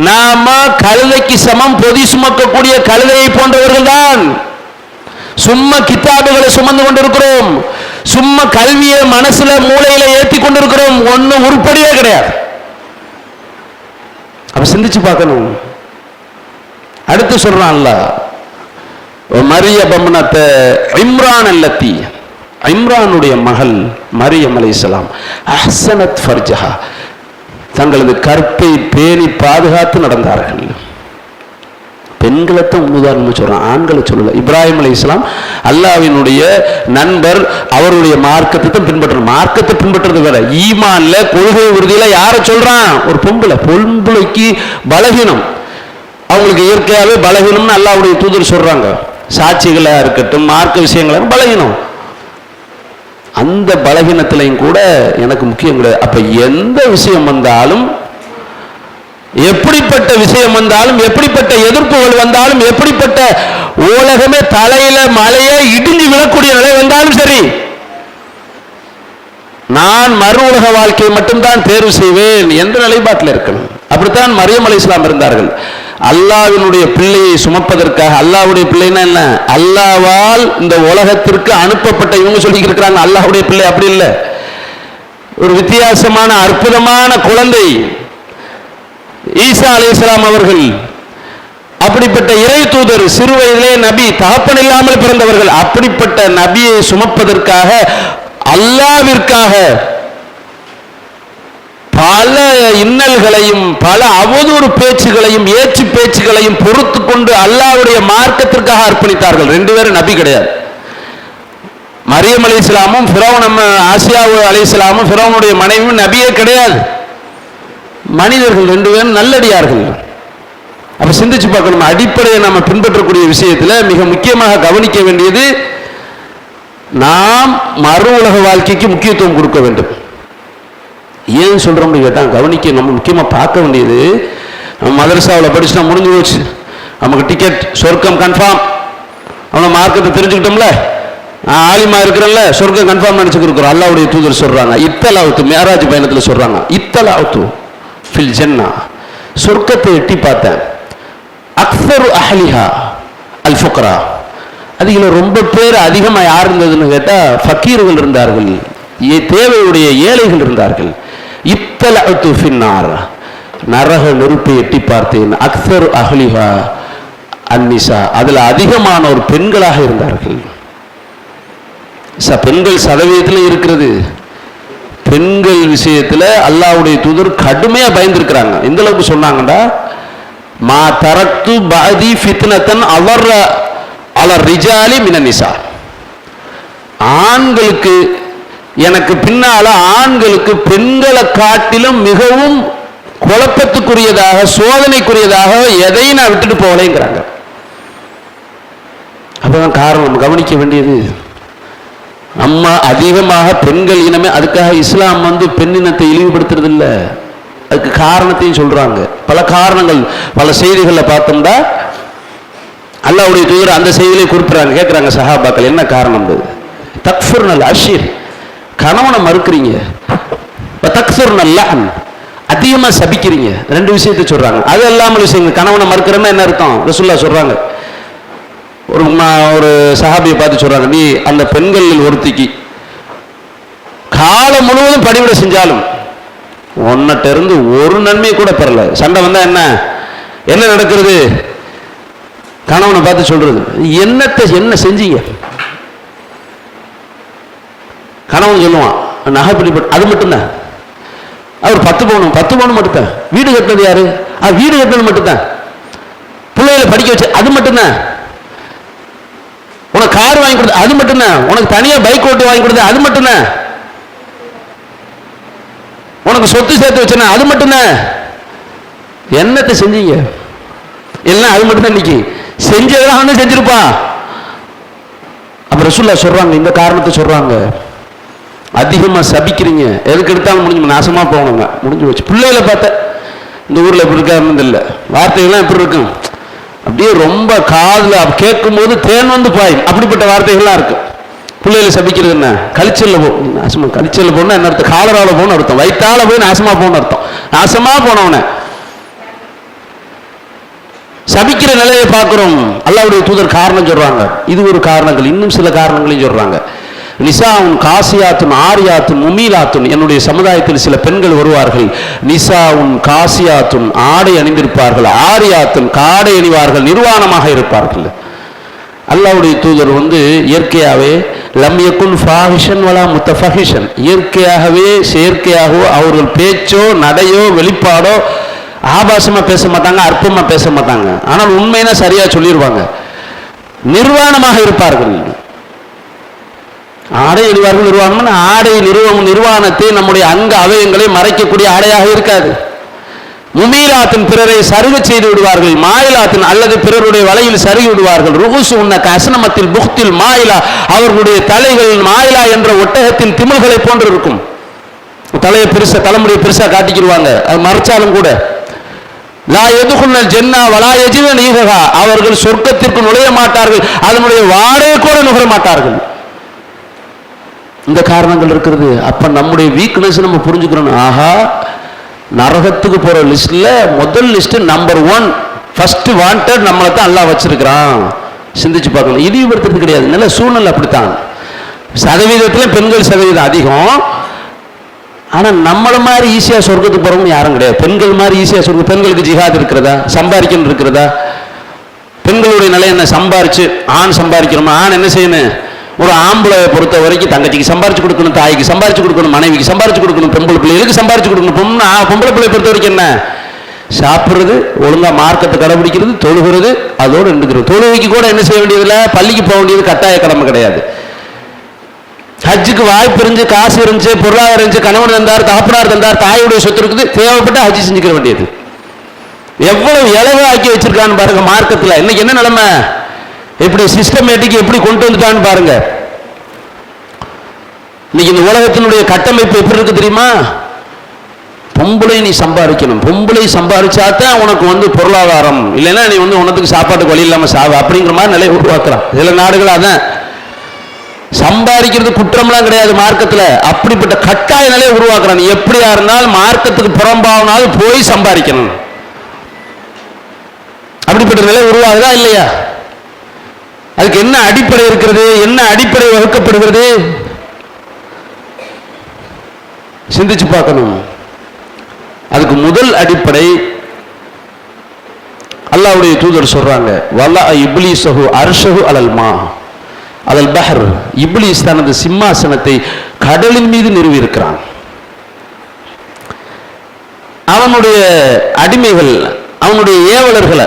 நாம கழுதைக்கு சமம், பொதி சுமக்கக்கூடிய கழுதையை போன்றவர்கள் தான். சும்மா கித்தாபுகளை சுமந்து கொண்டிருக்கிறோம், சும்மா கல்வியை மனசுல மூளையில ஏற்றி கொண்டிருக்கிறோம், ஒன்னும் உருப்படியே கிடையாது. அப்ப சிந்திச்சு பார்க்கணும். அடுத்து சொல்றான்ல, மரியபம்னத இம்ரான் அல்லத்தி, இம்ரானுடைய மகள் மரியம் அலைஹிஸ்ஸலாம் அஹ்ஸனத் ஃபர்ஜஹா, தங்களது கற்பை பேணி பாதுகாத்து நடந்தார்கள். பெண்களைத்தான் உதாரணம் சொல்றான், ஆண்களை சொல்லல. இப்ராஹிம் அலைஹிஸ்ஸலாம் அல்லாஹ்வினுடைய நண்பர், அவருடைய மார்க்கத்தை பின்பற்றணும். மார்க்கத்தை பின்பற்றுறது வேற, ஈமான்ல கொள்கை உறுதியில யார சொல்றான்? ஒரு பொம்பளை. பொம்பளைக்கு பலகீனம், அவங்களுக்கு இயற்கையாகவே பலகீனம்னு அல்லாஹ்வுடைய தூதர் சொல்றாங்க. சாட்சிகளா இருக்கட்டும், மார்க்க விஷயங்களா பலகீனம். அந்த பலகீனத்திலையும் கூட எனக்கு முக்கியம் கிடையாது. அப்ப எந்த விஷயம் வந்தாலும், எப்படிப்பட்ட விஷயம் வந்தாலும், எப்படிப்பட்ட எதிர்ப்புகள் வந்தாலும், எப்படிப்பட்ட உலகமே தலையில மலையை இடிஞ்சு விழக்கூடிய நிலை வந்தாலும் சரி, நான் மறு உலக வாழ்க்கையை மட்டும்தான் தேர்வு செய்வேன் என்ற நிலைப்பாட்டில் இருக்கணும். அப்படித்தான் மரியம் அலைஹிஸ்ஸலாம் இருந்தார்கள். அல்லாஹ்வினுடைய பிள்ளையை சுமப்பதற்காக. அல்லாஹ்வுடைய பிள்ளைன்னா என்ன? அல்லாஹ்வால் இந்த உலகத்திற்கு அனுப்பப்பட்ட, இவங்க சொல்லி இருக்கிறாங்க அல்லாஹ்வுடைய பிள்ளை, அப்படி இல்லை. ஒரு வித்தியாசமான அற்புதமான குழந்தை ஈசா அலைஹிஸ்ஸலாம் அவர்கள். அப்படிப்பட்ட இறை தூதர், சிறு வயதிலே நபி, தகப்பன் இல்லாமல் பிறந்தவர்கள். அப்படிப்பட்ட நபியை சுமப்பதற்காக அல்லாஹ்விற்காக பல இன்னல்களையும் பல அவதூறு பேச்சுகளையும் ஏச்சு பேச்சுகளையும் பொறுத்து கொண்டு அல்லாஹ்வுடைய மார்க்கத்திற்காக அர்ப்பணித்தார்கள். ரெண்டு பேரும் நபி கிடையாது. மரியம் அலைஹிஸ்ஸலாமும் ஆசியா அலைஹிஸ்ஸலாமும் ஃபிரௌனுடைய மனைவியும் நபியே கிடையாது, மனிதர்கள். ரெண்டு பேரும் நல்லடியார்கள். அப்ப சிந்திச்சு பார்க்கணும். அடிப்படையை நம்ம பின்பற்றக்கூடிய விஷயத்துல மிக முக்கியமாக கவனிக்க வேண்டியது, நாம் மறு உலக வாழ்க்கைக்கு முக்கியத்துவம் கொடுக்க வேண்டும். ஏன் சொல்றோம்னு கேட்டா, கவனிக்க நம்ம முக்கியமா பார்க்க வேண்டியது, நம்ம மதரசாவில் படிச்சுட்டா முடிஞ்சு போச்சு, நமக்கு டிக்கெட் சொர்க்கம் கன்ஃபார்ம், அவனை மார்க்கத்தை தெரிஞ்சுக்கிட்டோம்ல, ஆலிமா இருக்கிறல்ல சொர்க்கம் கன்ஃபார்ம் நினைச்சுக்கிறோம். அல்லாஹ்வுடைய தூதர் சொல்றாங்க, இத்தலாவுத்து மேராஜ் பயணத்தில் சொல்றாங்க, இத்தலாவுத்து ஃபில் ஜன்னா, சொர்க்கத்தை எட்டி பார்த்தேன். அக்ஸரு அஹ்லிஹா அல் ஃபுக்ரா, அதுல ரொம்ப பேர் அதிகமாக யார் இருந்ததுன்னு கேட்டா ஃபக்கீர்கள் இருந்தார்கள், தேவையுடைய ஏழைகள் இருந்தார்கள். இத்தலாவுத்து ஃபின்னார், நரக நெருப்பை எட்டி பார்த்தேன். அக்ஸரு அஹ்லிஹா அன்னிசா, அதுல அதிகமானோர் பெண்களாக இருந்தார்கள். பெண்கள் சதவீதத்தில் இருக்கிறது. பெண்கள் விஷயத்துல அல்லாஹ்வுடைய தூதர் கடுமையா பயந்துருக்கிறாங்க. எந்த அளவுக்கு சொன்னாங்கடா, மா தரக்து பாதி ஃபித்னத்தன் அவர் அலர் ரிஜாலி மினநிசா, ஆண்களுக்கு எனக்கு பின்னால ஆண்களுக்கு பெண்களை காட்டிலும் மிகவும் குழப்பத்துக்குரியதாக சோதனைக்குரியதாக எதையும் நான் விட்டுட்டு போகலைங்கிறாங்க. அப்பதான் காரணம் கவனிக்க வேண்டியது. நம்ம அதிகமாக பெண்கள் இனமே, அதுக்காக இஸ்லாம் பெண்ணினத்தை இழிவுபடுத்துறது இல்லை, அதுக்கு காரணத்தையும் சொல்றாங்க. பல காரணங்கள், பல செய்திகளில் பார்த்தோம்னா அல்லாஹ்வுடைய தூதர் அந்த செய்தியிலே குறிப்பிடுறாங்க. கேட்குறாங்க சஹாபாக்கள், என்ன காரணம்? தக்ஃபுர்னல் அஷீர், கணவனை மறுக்கிறீங்க, தக்ஃபுர்னல் லஅன், அதிகமாக சபிக்கிறீங்க. ரெண்டு விஷயத்தை சொல்றாங்க. அது இல்லாமல் விஷயங்கள், கணவனை மறுக்கிறேன்னா என்ன அர்த்தம்? ரசூலுல்லாஹ் சொல்றாங்க, ஒரு சஹாபியை பார்த்து சொல்றாங்க, நீ அந்த பெண்களில் ஒருத்திக்கு காலம் முழுவதும் பணிவிட செஞ்சாலும் உன்னிட்ட இருந்து ஒரு நன்மை கூட பெறல, சண்டை வந்தா என்ன என்ன நடக்கிறது? கணவனை பார்த்து சொல்றது, என்ன செஞ்சீங்க? கணவன் சொல்லுவான், நகை பிடிப்பட்டு அது மட்டும்தான். அவர் 10 பவுன் மட்டும்தான். வீடு கட்டினது யாரு? வீடு கட்டினது மட்டும்தான். பிள்ளைகளை படிக்க வச்சு அது மட்டும்தான். உனக்கு கார் வாங்கி கொடுத்து அது மட்டும்தான். உனக்கு தனியா பைக் ஓட்டு வாங்கி கொடுத்து அது மட்டும்தான். உனக்கு சொத்து சேர்த்து வச்சன அது மட்டும்தான். என்னத்தை செஞ்சீங்க? எல்லாம் அது மட்டும்தான். இன்னைக்கு செஞ்சதெல்லாம் செஞ்சிருப்பா. அப்ப ரசூலுல்லாஹ் சொல்றாங்க, இந்த காரணத்தை சொல்றாங்க, அதிகமா சபிக்கிறீங்க, எதுக்கு எடுத்தாலும் முடிஞ்சு நாசமா போகணுங்க, முடிஞ்சு வச்சு. பிள்ளைகளை பார்த்த இந்த ஊர்ல எப்படி இருக்காருன்னு இல்லை, வார்த்தைகள்லாம் எப்படி இருக்கும், அப்படியே ரொம்ப காதுல கேட்கும் போது தேன் பாயும், அப்படிப்பட்ட வார்த்தைகள்லாம் இருக்கு. பிள்ளைகளை சபிக்கிறது என்ன? கழிச்சல்ல நாசமா, கழிச்சல்ல போனா என்ன அர்த்தம்? காலரால போன அர்த்தம், வயிற்றால போய் நாசமா போன அர்த்தம். நாசமா போனவன சபிக்கிற நிலையை பார்க்கிறோம். அல்லாஹ்வுடைய தூதர் காரணம் சொல்றாங்க. இது ஒரு காரணங்கள், இன்னும் சில காரணங்களையும் சொல்றாங்க. நிசாவுன் காசியாத்துன் ஆரியாத்துன் முமீலாத்துன், என்னுடைய சமுதாயத்தில் சில பெண்கள் வருவார்கள். நிசாவுன் காசியாத்துன், ஆடை அணிந்திருப்பார்கள், ஆரியாத்துன், காடை அணிவார்கள், நிர்வாணமாக இருப்பார்கள். அல்லாஹ்வுடைய தூதர் இயற்கையாகவே லம் யகுன் ஃபாஹிஷன் வலா முத்தஃபஹிஷன், இயற்கையாகவே செயற்கையாகவோ அவர்கள் பேச்சோ நடையோ வெளிப்பாடோ ஆபாசமா பேச மாட்டாங்க, அற்பமா பேச மாட்டாங்க. ஆனால் உண்மைனா சரியா சொல்லிடுவாங்க. நிர்வாணமாக இருப்பார்கள். ஆடை அணிவார்கள், நிர்வாணம். ஆடை நிர்வாணத்தை நம்முடைய அங்க அவயங்களை மறைக்கக்கூடிய ஆடையாக இருக்காது. முமீலாத்தின், பிறரை சருக செய்து விடுவார்கள். மாயிலாத்தின், அல்லது பிறருடைய வலையில் சருகி விடுவார்கள். ருகுசு உன்னக அஸ்னமத்தில் புக்தில் மாயிலா, அவர்களுடைய தலைகள் மாயிலா என்ற ஒட்டகத்தின் திமில்களை போன்று இருக்கும். தலையை பெருசா, தலைமுடியை பெருசா காட்டிக்கிடுவாங்க, அது மறைச்சாலும் கூட. லா யதுகுல் ஜன்னா வலா யஜிதுன ஈஹா, அவர்கள் சொர்க்கத்திற்கு நுழைய மாட்டார்கள், அதனுடைய வாடையை கூட நுகர மாட்டார்கள். இந்த காரணங்கள் இருக்கிறது. அப்ப நம்முடைய வீக்னஸ் நம்ம புரிஞ்சுக்கிறோம். ஆஹா, நரகத்துக்கு போற லிஸ்ட்ல முதல் லிஸ்ட் நம்பர் 1 ஃபர்ஸ்ட் வாண்டட் நம்மளை தான் அல்லாஹ் வச்சிருக்கிறான். சிந்திச்சு பார்க்கணும். இழிவுபடுத்துறது கிடையாது, நல்ல சூழ்நிலை அப்படித்தான். சதவீதத்துல பெண்கள் சதவீதம் அதிகம். ஆனா நம்மள மாதிரி ஈஸியா சொர்க்கத்துக்கு போறவங்க யாரும் கிடையாது. பெண்கள் மாதிரி ஈஸியா சொர்க்கம். பெண்களுக்கு ஜிஹாத் இருக்கிறதா? சம்பாதிக்கணும் இருக்கிறதா? பெண்களுடைய நிலை என்ன? சம்பாரிச்சு, ஆண் சம்பாதிக்கிறோமா? ஆண் என்ன செய்யணும்? ஒரு ஆம்பளை பொறுத்த வரைக்கும் தங்கச்சிக்கு சம்பாரிச்சு கொடுக்கணும், தாய்க்கு சம்பாரிச்சு கொடுக்கணும், மனைவிக்கு சம்பாரிச்சு கொடுக்கணும், பொம்பளை பிள்ளைகளுக்கு சம்பாரிச்சு கொடுக்கணும். பொம்பளை பிள்ளை பொறுத்த வரைக்கும் என்ன? சாப்பிட்றது, ஒழுங்கா மார்க்கத்தை கடைபிடிக்கிறது, தொழுகிறது, அதோடு இருந்துக்கிறது. தொழுகைக்கு கூட என்ன செய்ய வேண்டியதில்லை, பள்ளிக்கு போக வேண்டியது கட்டாய கடமை கிடையாது. ஹஜ்ஜுக்கு வாய்ப்பு இருந்துச்சு, காசு இருந்துச்சு, பொருளாதாரம் இருந்துச்சு, கணவன் தந்தார், தகப்பனார் தந்தார், தாயுடைய சொத்து இருக்குது, தேவைப்பட்ட ஹஜ்ஜு செஞ்சுக்க வேண்டியது. எவ்வளவு இலவ ஆக்கி வச்சிருக்கான்னு பாருங்க மார்க்கத்தில். இன்னைக்கு என்ன நிலைமை, எப்படி சிஸ்டமேட்டிக் எப்படி கொண்டு வந்துட்டான்னு பாருங்க. இன்னைக்கு இந்த உலகத்தினுடைய கட்டமைப்பு எப்படி இருக்கு தெரியுமா? பொம்பளை நீ சம்பாதிக்கணும், பொம்பளை சம்பாதிச்சாதான் உனக்கு பொருளாதாரம், இல்லைன்னா நீ உனக்கு சாப்பாட்டுக்கு வழி இல்லாம சாவு, அப்படிங்கிற மாதிரி நிலையை உருவாக்குறான் சில நாடுகள். அதான் சம்பாதிக்கிறது குற்றம்லாம் கிடையாது மார்க்கத்துல. அப்படிப்பட்ட கட்டாய நிலையை உருவாக்குறான். எப்படியா இருந்தாலும் மார்க்கத்துக்கு புறம்பாவனாலும் போய் சம்பாதிக்கணும். அப்படிப்பட்ட நிலை உருவாகுதா இல்லையா? அதுக்கு என்ன அடிப்படை இருக்கிறது? என்ன அடிப்படை வகுக்கப்படுகிறது? சிந்திச்சு பார்க்கணும். அதுக்கு முதல் அடிப்படை அல்லாஹ்வுடைய தூதர் சொல்றாங்க, வல்லா இப்லீஸஹு அர்ஷஹு அலல் மா அலல் பஹர். இப்லீஸ் தனது சிம்மாசனத்தை கடலின் மீது நிறுவி இருக்கிறான். அவனுடைய அடிமைகள், அவனுடைய ஏவலர்களை,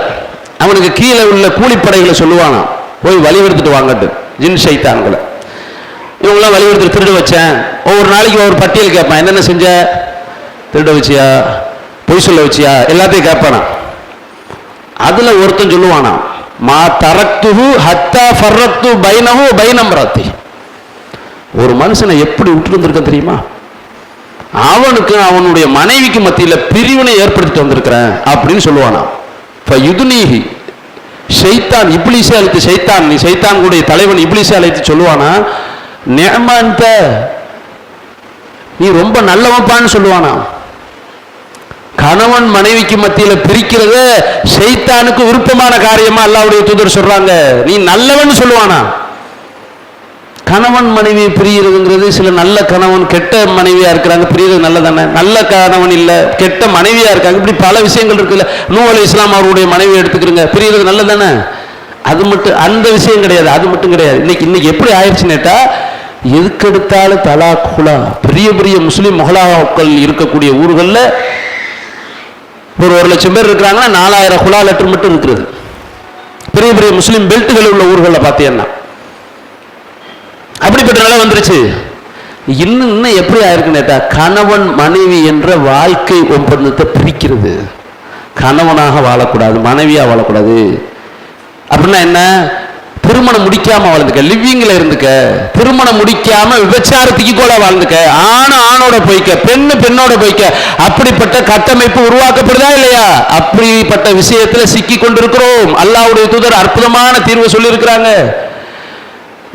அவனுக்கு கீழே உள்ள கூலிப்படைகளை சொல்லுவானா, போய் வழிவெடுத்துட்டு வாங்கட்டு, ஜின் ஷைத்தான்களை. இவங்களாம் வழிவெடுத்து திருட வச்சேன். ஒவ்வொரு நாளைக்கு ஒரு பட்டியல் கேட்பான். என்னென்ன செஞ்ச? திருட வச்சியா, பொய் சொல்ல வச்சியா, எல்லாத்தையும் கேட்பானா. அதுல ஒருத்தன் சொல்லுவானா, மா தரக்துஹு ஹத்தா ஃபர்ரக்து பைனஹு பைனம்ராத்தி. ஒரு மனுஷனை எப்படி விட்டு வந்திருக்க தெரியுமா? அவனுக்கு அவனுடைய மனைவிக்கு மத்தியில பிரிவினை ஏற்படுத்திட்டு வந்திருக்கிறேன் அப்படின்னு சொல்லுவானா. ஃபயுதுனிஹி ஷைத்தான், இப்லீஸே அழைத்து, ஷைத்தான், நீ ஷைத்தான் கூடிய தலைவன் இப்லீஸே அழைத்து சொல்லுவானா, நிஅமன்த, நீ ரொம்ப நல்லவன்பான்னு சொல்லுவானா. கணவன் மனைவிக்கு மத்தியில பிரிக்கிறது ஷைத்தானுக்கு விருப்பமான காரியமா அல்லாஹ்வுடைய தூதர் சொல்றாங்க. நீ நல்லவன் சொல்லுவானா. கணவன் மனைவி பிரிகிறதுங்கிறது, சில நல்ல கணவன் கெட்ட மனைவியா இருக்கிறாங்க, பிரிகிறது நல்லதானே? நல்ல கணவன் இல்ல கெட்ட மனைவியா இருக்காங்க, இப்படி பல விஷயங்கள் இருக்குல்ல. நூஹ் அலைஹிஸ்ஸலாம் அவருடைய மனைவி எடுத்துக்கிறீங்க, பிரிகிறது நல்லதானே? அது மட்டும் அந்த விஷயம் கிடையாது, அது மட்டும் கிடையாது. இன்னைக்கு எப்படி ஆயிடுச்சுன்னேட்டா, எதுக்கெடுத்தாலும் தலாக் ஹுலா. பெரிய பெரிய முஸ்லீம் மொஹலாக்கள் இருக்கக்கூடிய ஊர்களில் ஒரு 1,00,000 பேர் இருக்கிறாங்கன்னா 4000 ஹுலா லெட்டர் மட்டும் இருக்கிறது. பெரிய பெரிய முஸ்லீம் பெல்ட்டுகள் உள்ள ஊர்களில் பார்த்தீங்கன்னா அப்படிப்பட்ட நிலை வந்துருச்சு. இன்னும் எப்படி ஆயிருக்குன்னு, கணவன் மனைவி என்ற வாழ்க்கை ஒப்பந்தத்தை பிரிக்கிறது. கணவனாக வாழக்கூடாது, மனைவியா வாழக்கூடாது. அப்படின்னா என்ன? திருமணம் முடிக்காம வாழ்ந்துக்க, லிவிங்ல இருந்துக்க, திருமணம் முடிக்காம விபச்சாரத்துக்கு கூட வாழ்ந்துக்க, ஆணோட போய்க்க, பெண்ணோட போய்க்க. அப்படிப்பட்ட கட்டமைப்பு உருவாக்கப்படுதா இல்லையா? அப்படிப்பட்ட விஷயத்துல சிக்கி கொண்டிருக்கிறோம். அல்லாஹ்வுடைய தூதர் அற்புதமான தீர்வு சொல்லி இருக்கிறாங்க.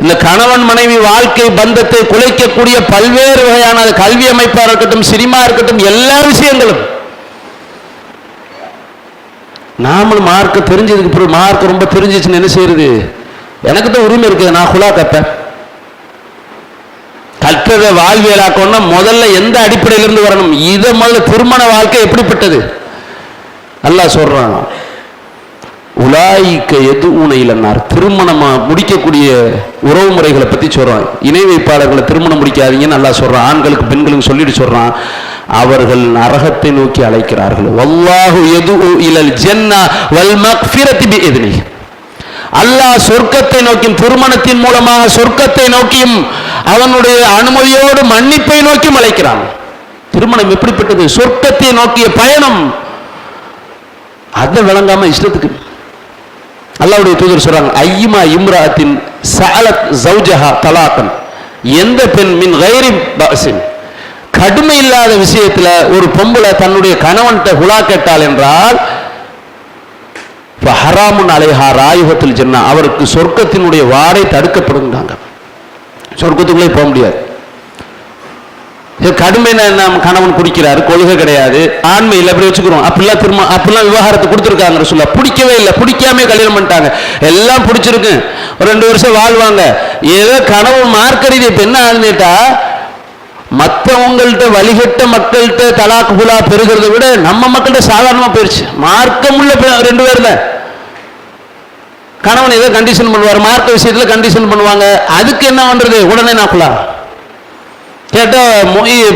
இந்த கணவன் மனைவி வாழ்க்கை பந்தத்தை குலைக்கக்கூடிய பல்வேறு வகையான கல்வி அமைப்பா இருக்கட்டும், சினிமா இருக்கட்டும், எல்லா விஷயங்களும் நாமளும் மார்க்க தெரிஞ்சதுக்கு பிறகு, மார்க்க ரொம்ப தெரிஞ்சிச்சுன்னு என்ன செய்யறது? எனக்கு தான் உரிமை இருக்குது, நான் ஹுலா கப்பேன். கற்றதை வாழ்வியலாக்கணும்னா முதல்ல எந்த அடிப்படையிலிருந்து வரணும்? இதை முதல்ல திருமண வாழ்க்கை எப்படிப்பட்டது அல்லாஹ் சொல்றான். உலாய்க்க எது ஊனையிலன்னார். திருமணம் முடிக்கக்கூடிய உறவு முறைகளை பத்தி சொல்றான். இணை வைப்பாளர்களை திருமணம் முடிக்காதீங்கன்னு அல்லாஹ் சொல்றான். ஆண்களுக்கு பெண்களுக்கு சொல்லிட்டு சொல்றான், அவர்கள் நரகத்தை நோக்கி அழைக்கிறார்கள். வல்லாஹு யதுஉ இலல் ஜன்னா வல் மக்ஃபிரத்தி பிஇذனிஹி. அல்லாஹ் சொர்க்கத்தை நோக்கியும், திருமணத்தின் மூலமாக சொர்க்கத்தை நோக்கியும், அவனுடைய அனுமதியோடு மன்னிப்பை நோக்கியும் அழைக்கிறான். திருமணம் எப்படிப்பட்டது? சொர்க்கத்தை நோக்கிய பயணம். அதை விளங்காம இஷ்டத்துக்கு அல்லாஹ்வுடைய தூதர் சொல்றாங்க, ஐயுமா இம்ராத்தின் சஅலத் ஜௌஜஹா தலாகன். எந்த பெண் மின் கைரி பஸின், கடுமை இல்லாத விஷயத்துல ஒரு பொம்பளை தன்னுடைய கணவன்கிட்ட ஹுலா கேட்டால் என்றால், ஹராமுன் அலைஹா ராயுகத்தில் ஜன்னா, அவருக்கு சொர்க்கத்தினுடைய வாடை தடுக்கப்படுங்கிறாங்க. சொர்க்கத்துக்குள்ளே போக முடியாது. கடுமை நம்ம கணவன் குடிக்கிறாரு, கொள்கை கிடையாது, ஆண்மை இல்லை, அப்படி வச்சுக்கிறோம். அப்படிலாம் விவாகரத்தை கொடுத்துருக்காங்க ரசூலா. பிடிக்கவே இல்லை, பிடிக்காமே கல்யாணம் பண்ணிட்டாங்க. எல்லாம் பிடிச்சிருக்கு, ஒரு 2 வருஷம் வாழ்வாங்க. ஏதோ கணவன் மார்க்கறீதி. இப்ப என்ன ஆகுதுட்டா, மற்றவங்கள்ட்ட வழிகட்ட மக்கள்கிட்ட தலாக் ஹுலா பெறுகிறத விட நம்ம மக்கள்கிட்ட சாதாரணமா போயிடுச்சு. மார்க்கமுள்ள 2 பேர் தான். கணவன் ஏதோ கண்டிஷன் பண்ணுவார், மார்க்க விஷயத்துல கண்டிஷன் பண்ணுவாங்க. அதுக்கு என்ன பண்றது? உடனே நான் ஹுலா கேட்டா,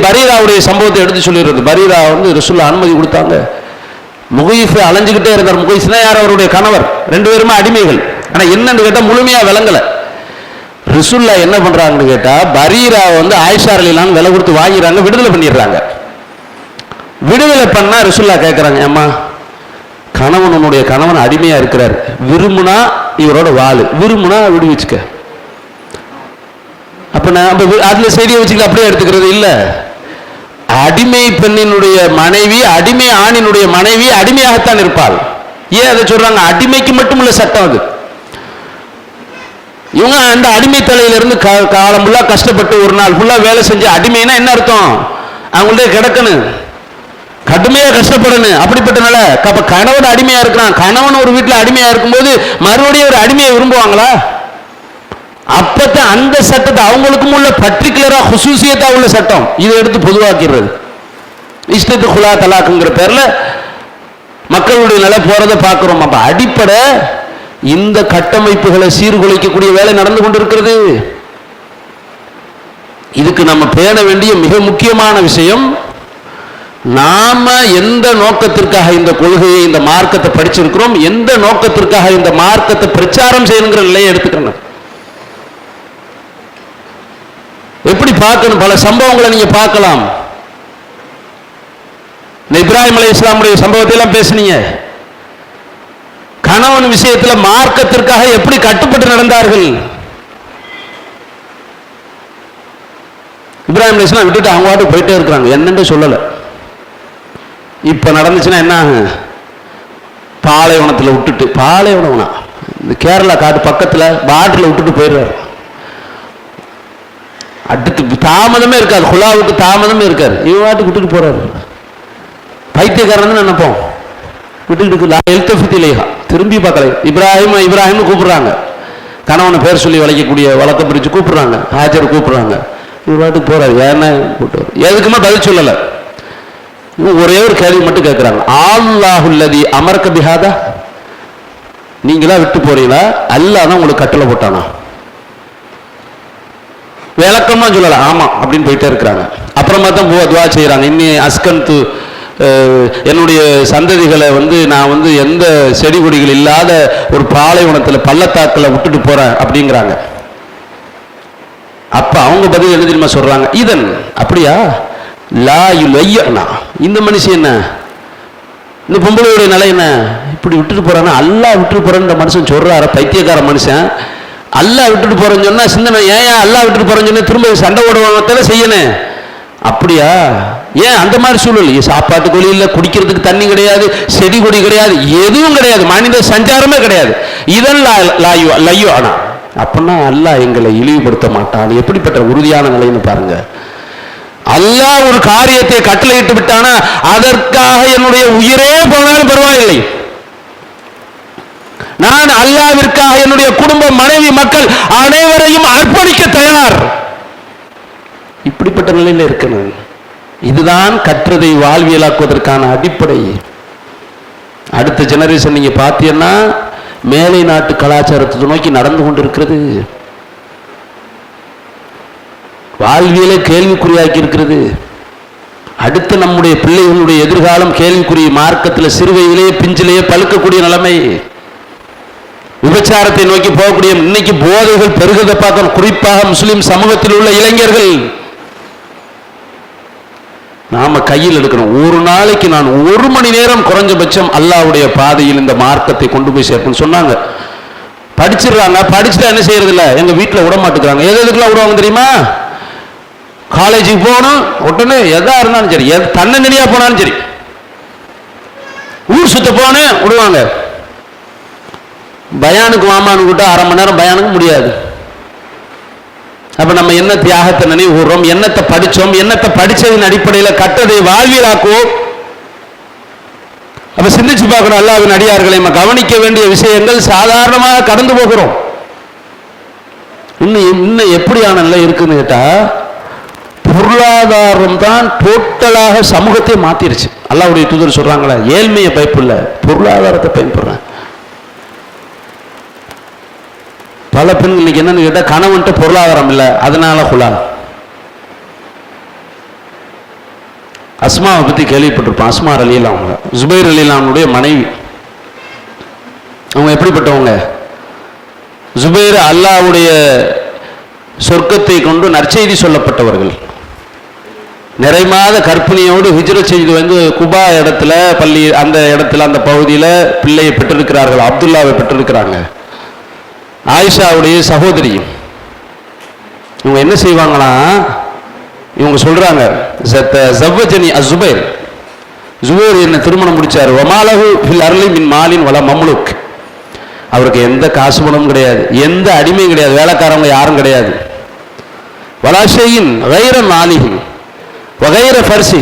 பரீராவுடைய சம்பவத்தை எடுத்து சொல்லிடுறது. பரீரா ரசூலுல்லாஹ் அனுமதி கொடுத்தாங்க. முகைஸ் அலைஞ்சுக்கிட்டே இருந்தார். முகைஸ்னா யார்? அவருடைய கணவர். 2 பேருமே அடிமைகள். ஆனா என்னன்னு கேட்டா முழுமையா விளங்கல. ரசூலுல்லாஹ் என்ன பண்றாங்கன்னு கேட்டா, பரீரா ஆயிஷா ரலியல்லாஹு விலை கொடுத்து வாங்கிறாங்க, விடுதலை பண்ணிடுறாங்க. விடுதலை பண்ணா ரசூலுல்லாஹ் கேட்கறாங்க, அம்மா கணவனுடைய கணவன் அடிமையா இருக்கிறார், விரும்புனா இவரோட வாழு, விரும்புனா விடுவிச்சுக்க. அப்ப நான் அதுல செய்தியை வச்சுக்க அப்படியே எடுத்துக்கிறது இல்ல. அடிமை பெண்ணினுடைய மனைவி, அடிமை ஆணினுடைய மனைவி அடிமையாகத்தான் இருப்பாள். ஏன் அதை சொல்றாங்க? அடிமைக்கு மட்டும் உள்ள சட்டம் அது. இவங்க அந்த அடிமை தலையிலிருந்து காலம் ஃபுல்லா கஷ்டப்பட்டு ஒரு நாள் ஃபுல்லா வேலை செஞ்சு அடிமைனா என்ன அர்த்தம்? அவங்கள்ட்ட கிடக்கணும், கடுமையா கஷ்டப்படணும். அப்படிப்பட்டனால அப்ப கணவன் அடிமையா இருக்கிறான். கணவன் ஒரு வீட்டுல அடிமையா இருக்கும்போது மறுபடியும் ஒரு அடிமையை விரும்புவாங்களா? அப்பதான் அந்த சட்டத்தை அவங்களுக்கும் உள்ள பர்டிகுலரா ஹுசூசியத்தா உள்ள சட்டம் இதை எடுத்து பொதுவாக்கிறது. இஷ்டத்து குலா தலாக்குங்கிற பேர்ல மக்களுடைய நிலை போறதை பார்க்கிறோம். அப்ப அடிப்படை இந்த கட்டமைப்புகளை சீர்குலைக்கக்கூடிய வேலை நடந்து கொண்டிருக்கிறது. இதுக்கு நம்ம பேண வேண்டிய மிக முக்கியமான விஷயம், நாம எந்த நோக்கத்திற்காக இந்த கொள்கையை இந்த மார்க்கத்தை படிச்சிருக்கிறோம், எந்த நோக்கத்திற்காக இந்த மார்க்கத்தை பிரச்சாரம் செய்யணுங்கிற நிலையை எடுத்துக்கணும். எப்படி பார்க்கணும்? பல சம்பவங்களை நீங்க பார்க்கலாம். இப்ராஹிம் அலைஹிஸ்ஸலாமுடைய சம்பவத்தை எல்லாம் பேசுனீங்க. கணவன் விஷயத்துல மார்க்கத்திற்காக எப்படி கட்டுப்பட்டு நடந்தார்கள். இப்ராஹிம் அலைஹிஸ்ஸலாம் விட்டுட்டு அவங்க வாட்டு போயிட்டே இருக்கிறாங்க, என்னன்னு சொல்லல. இப்ப நடந்துச்சுன்னா என்ன ஆகும்? பாலைவனத்தில் விட்டுட்டு, பாலைவனம்னா இந்த கேரளா காட்டு பக்கத்துல பாட்டில் விட்டுட்டு போயிடுறாரு. அடுத்து தாமதமே இருக்காது, குலாவுக்கு தாமதமே இருக்காது, இவன் வாட்டுக்கு விட்டுட்டு போறாரு. பைத்தியக்காரன் நினைப்போம், விட்டுக்கிட்டு திரும்பி பார்க்கல. இப்ராஹிம் இப்ராஹிம் கூப்பிடுறாங்க, கணவனை பேர் சொல்லி வளைக்கக்கூடிய வழக்க பிரிச்சு கூப்பிடுறாங்க, ஹாஜர் கூப்பிடுறாங்க, இவர் வாட்டுக்கு போறாரு. ஏன்னா எதுக்குமே பதில் சொல்லல. ஒரே ஒரு கேள்வி மட்டும் கேட்கிறாங்க, அல்லாஹுல்லதி அமர்க பிஹாதா, நீங்களா விட்டு போறீங்களா அல்லாஹ் தான் உங்களுக்கு கட்டளை போட்டானா? விளக்கமா சொல்லல, ஆமா அப்படின்னு போயிட்டே இருக்கிறாங்க. அப்புறமா தான் துவா செய்யறாங்க, இன்னி அஸ்கந்து, என்னுடைய சந்ததிகளை நான் எந்த செடி கொடிகள் இல்லாத ஒரு பாலைவனத்தில் பள்ளத்தாக்கில் விட்டுட்டு போறேன் அப்படிங்கிறாங்க. அப்ப அவங்க பதில் என்ன தெரியுமா சொல்றாங்க? இதன் அப்படியா லா யுலையனா, இந்த மனுஷன் என்ன, இந்த பொம்பளையுடைய நிலை என்ன, இப்படி விட்டுட்டு போறான்னா அல்லாஹ் விட்டுட்டு போறேன்னு மனுஷன் சொல்றாரு. பைத்தியக்கார மனுஷன். அல்லாஹ் விட்டுட்டு போறேன்னு சொன்னா சிந்தனை, ஏன் அல்லாஹ் விட்டுட்டு போறேன்னு சொன்னா திரும்ப சண்டை ஓடுவாங்க செய்யணும். அப்படியா? ஏன் அந்த மாதிரி சூழல்? சாப்பாட்டுக்கு வழி இல்லை, குடிக்கிறதுக்கு தண்ணி கிடையாது, செடி கொடி கிடையாது, எதுவும் கிடையாது, மனித சஞ்சாரமே கிடையாது. இதன் லையோ ஆனா அப்படின்னா அல்லாஹ் எங்களை இழிவுபடுத்த மாட்டான். எப்படிப்பட்ட உறுதியான நிலைன்னு பாருங்க. அல்லாஹ் ஒரு காரியத்தை கட்டளையிட்டு விட்டானா அதற்காக என்னுடைய உயிரே போனாலும் பரவாயில்லை, நான் அல்லாஹ்விற்காக என்னுடைய குடும்பம், மனைவி, மக்கள் அனைவரையும் அர்ப்பணிக்க தயார். இப்படிப்பட்ட நிலையில இருக்கணும். இதுதான் கற்றதை வாழ்வியலாக்குவதற்கான அடிப்படை. அடுத்த ஜெனரேஷன் நீங்க பார்த்தீங்கன்னா மேலை நாட்டு கலாச்சாரத்தை நோக்கி நடந்து கொண்டிருக்கிறது. வாழ்வியலை கேள்விக்குறியாக்கி இருக்கிறது. அடுத்து நம்முடைய பிள்ளைகளுடைய எதிர்காலம் கேள்விக்குரிய மார்க்கத்தில் சிறுவையிலேயே பிஞ்சிலேயே பழுக்கக்கூடிய நிலைமை. விபச்சாரத்தை நோக்கி போகக்கூடிய இன்னைக்கு போதைகள் பெருகதை பார்க்கணும். குறிப்பாக முஸ்லிம் சமூகத்தில் உள்ள இளைஞர்கள் நாம கையில் எடுக்கணும். ஒரு நாளைக்கு நான் 1 மணி நேரம் குறைஞ்சபட்சம் அல்லாஹ்வுடைய பாதையில் இந்த மார்க்கத்தை கொண்டு போய் சேர்க்கணும் சொன்னாங்க. படிச்சிடறாங்க, படிச்சுட்டா என்ன செய்யறது இல்லை, எங்க வீட்டில் விட மாட்டேங்கிறாங்க. எதுக்கெல்லாம் விடுவாங்க தெரியுமா? காலேஜுக்கு போகணும், உடனே எதா இருந்தாலும் சரி, தன்னந்தனியா போனாலும் சரி, ஊர் சுத்த போனேன் விடுவாங்க. பயானுக்கு வாமான்னு கூட்ட 1/2 மணி நேரம் பயானுக்கு முடியாது. அப்ப நம்ம என்ன தியாகத்தை நினைவுறோம், என்னத்தை படிச்சோம், என்னத்தை படிச்சதின் அடிப்படையில் கட்டதை வாழ்வியலாக்குவோம். அப்ப சிந்திச்சு பார்க்கணும். அல்லாஹ்வின் அடியார்களை நம்ம கவனிக்க வேண்டிய விஷயங்கள் சாதாரணமாக கடந்து போகிறோம். இன்னும் எப்படியான நிலை இருக்குன்னு கேட்டா, பொருளாதாரம் தான் டோட்டலாக சமூகத்தை மாத்திருச்சு. அல்லாஹ்வுடைய தூதர் சொல்றாங்களா, ஏழ்மையை பயப்பில்லை, பொருளாதாரத்தை பயன்படுறேன். பல பெண்கள் இன்னைக்கு என்னன்னு கேட்டா, கணவன்ட்டு பொருளாதாரம் இல்லை, அதனால குலால். அஸ்மாவை பத்தி கேள்விப்பட்டிருப்பான். அஸ்மா ரலியல்லாஹு அன்ஹா, ஜுபைர் ரலியல்லாஹு அன்ஹுடைய மனைவி. அவங்க எப்படிப்பட்டவங்க? ஜுபைர் அல்லாஹ்வுடைய சொர்க்கத்தை கொண்டு நற்செய்தி சொல்லப்பட்டவர்கள். நிறைமாத கற்பிணியோடு ஹிஜ்ரத் செய்து குபா இடத்துல பள்ளி, அந்த இடத்துல அந்த பகுதியில் பிள்ளையை பெற்றிருக்கிறார்கள், அப்துல்லாவை பெற்றிருக்கிறாங்க. ஆயிஷாவுடைய சகோதரியும். இவங்க என்ன செய்வாங்கன்னா, இவங்க சொல்றாங்க, ஜவ்வஜனி அஸ்ஸுபைர், ஜுபைர் என்ன திருமணம் முடிச்சாரு, வமாலஹு ஃபில் அர்லி மின் மாலின் வல மம்லுக், அவருக்கு எந்த காசு பணமும் கிடையாது, எந்த அடிமையும் கிடையாது, வேலைக்காரவங்க யாரும் கிடையாது. வலாஷையின் வைர மாலிகின் வகைர பரிசி,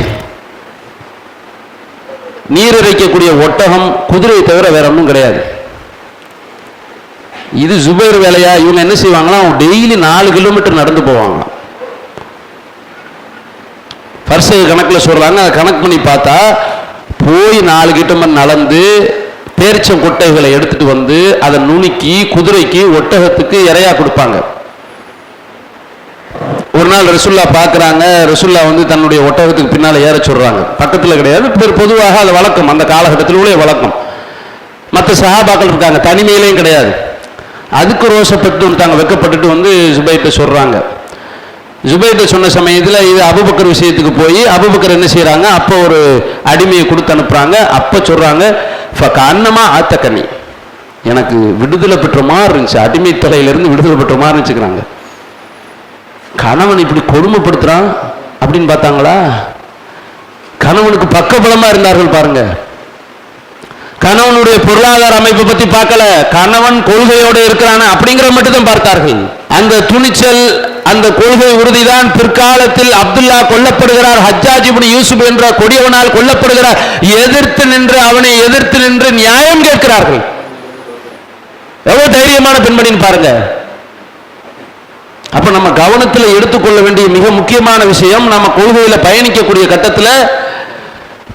நீர் இறைக்கக்கூடிய ஒட்டகம் குதிரையை தவிர வேற ஒன்றும் கிடையாது. இது ஜுபைர் வேலையா? இவங்க என்ன செய்வாங்கன்னா டெய்லி 4 கிலோமீட்டர் நடந்து போவாங்க. பரிசு கணக்கில் சொல்றாங்க. அதை கணக்கு பண்ணி பார்த்தா போய் 4 கிலோமீட்டர் நடந்து பேரிச்சம் கொட்டைகளை எடுத்துட்டு வந்து அதை நுணுக்கி குதிரைக்கு ஒட்டகத்துக்கு இறையா கொடுப்பாங்க. ஒரு நாள் ரசூல்லா பார்க்குறாங்க. ரசூல்லா வந்து தன்னுடைய ஒட்டகத்துக்கு பின்னால் ஏற சொல்றாங்க. பக்கத்தில் கிடையாது, பொதுவாக அது வழக்கம், அந்த காலகட்டத்தில் உள்ள வழக்கம். மற்ற சஹாபாக்கள் இருக்காங்க, தனிமையிலையும் கிடையாது. அதுக்கு ரோசப்பட்டு வந்துட்டாங்க, வெக்கப்பட்டுட்டு வந்து ஜுபைர்ட்ட சொல்றாங்க. ஜுபைர்ட்ட சொன்ன சமயத்தில் இது அபூபக்கர் விஷயத்துக்கு போய் அபூபக்கர் என்ன செய்யறாங்க, அப்போ ஒரு அடிமையை கொடுத்து அனுப்புறாங்க. அப்போ சொல்றாங்க அன்னமா ஆத்தக்கனி, எனக்கு விடுதலை பெற்ற மாதிரி இருந்துச்சு, அடிமை தொகையிலிருந்து விடுதலை பெற்ற மாதிரி இருந்துச்சுக்கிறாங்க. கணவன் இப்படி கொடுமைப்படுத்துறான் அப்படின்னு பார்த்தாங்களா? கணவனுக்கு பக்கபலமா இருந்தார்கள் பாருங்க. கணவனுடைய பொருளாதார அமைப்பை பத்தி பார்க்கல, கணவன் கொள்கையோட இருக்கிறான அப்படிங்கிற மட்டும் தான் பார்த்தார்கள். அந்த துணிச்சல், அந்த கொள்கை உறுதிதான் பிற்காலத்தில் அப்துல்லா கொல்லப்படுகிறார், ஹஜ்ஜாஜ் இப்னு யூசுப் என்ற கொடியவனால் கொல்லப்படுகிறார். எதிர்த்து நின்று, அவனை எதிர்த்து நின்று நியாயம் கேட்கிறார்கள். எவ்வளவு தைரியமான பெண்மணின்னு பாருங்க. அப்ப நம்ம கவனத்தில் எடுத்துக்கொள்ள வேண்டிய மிக முக்கியமான விஷயம், நம்ம கொள்கையில பயணிக்கக்கூடிய கட்டத்தில்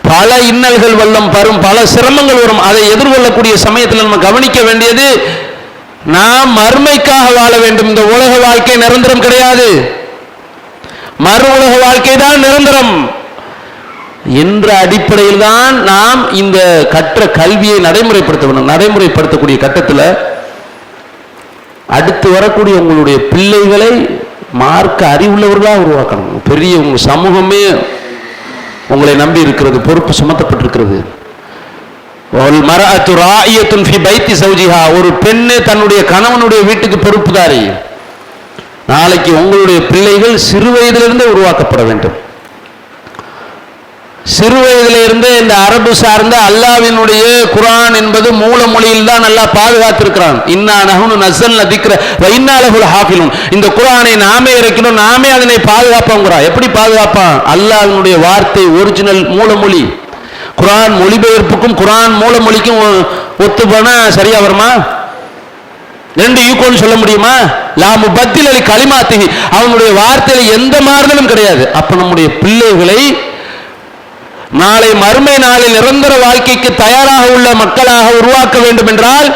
பல இன்னல்கள் வல்லம் வரும், பல சிரமங்கள் வரும். அதை எதிர்கொள்ளக்கூடிய சமயத்தில் நம்ம கவனிக்க வேண்டியது, நாம் மறுமைக்காக வாழ வேண்டும். இந்த உலக வாழ்க்கை நிரந்தரம் கிடையாது, மறு உலக வாழ்க்கை தான் நிரந்தரம் என்ற அடிப்படையில் தான் நாம் இந்த கற்ற கல்வியை நடைமுறைப்படுத்த வேண்டும். நடைமுறைப்படுத்தக்கூடிய கட்டத்தில் அடுத்து வரக்கூடிய உங்களுடைய பிள்ளைகளை மார்க்க அறிவுள்ளவர்களாக உருவாக்கணும். பெரிய உங்க சமூகமே உங்களை நம்பி இருக்கிறது, பொறுப்பு சுமத்தப்பட்டிருக்கிறது. ஒரு பெண்ணு தன்னுடைய கணவனுடைய வீட்டுக்கு பொறுப்புதாரி. நாளைக்கு உங்களுடைய பிள்ளைகள் சிறு வயதிலிருந்தே உருவாக்கப்பட வேண்டும். சிறு வயதிலிருந்து இந்த அரபு சார்ந்த அல்லாஹ்வினுடைய குர்ஆன் என்பது மூல மொழியில் தான் நல்லா பாதுகாத்திருக்கிறான். இன்னா நஹ்னு நஸல்னா திக்ர வ இன்னா லஹு லஹாஃபிலூன். இந்த குர்ஆனை நாமே இறக்கினோம், நாமே அதனை பாதுகாப்போங்கிறான். எப்படி பாதுகாப்பான்? அல்லாஹ்வினுடைய வார்த்தை ஒரிஜினல் மூல மொழி. குர்ஆன் மொழிபெயர்ப்புக்கும் குர்ஆன் மூல மொழிக்கும் ஒத்து போனா சரியா வருமா? ரெண்டு ஈக்குவல் சொல்ல முடியுமா? லா முபத்தில லி கலிமாத்திஹி, அவனுடைய வார்த்தையில் எந்த மாறுதலும் கிடையாது. அப்ப நம்முடைய பிள்ளைகளை நாளை மறுமை நாளில் நிரந்தர வாழ்க்கைக்கு தயாராக உள்ள மக்களாக உருவாக்க வேண்டும் என்றால்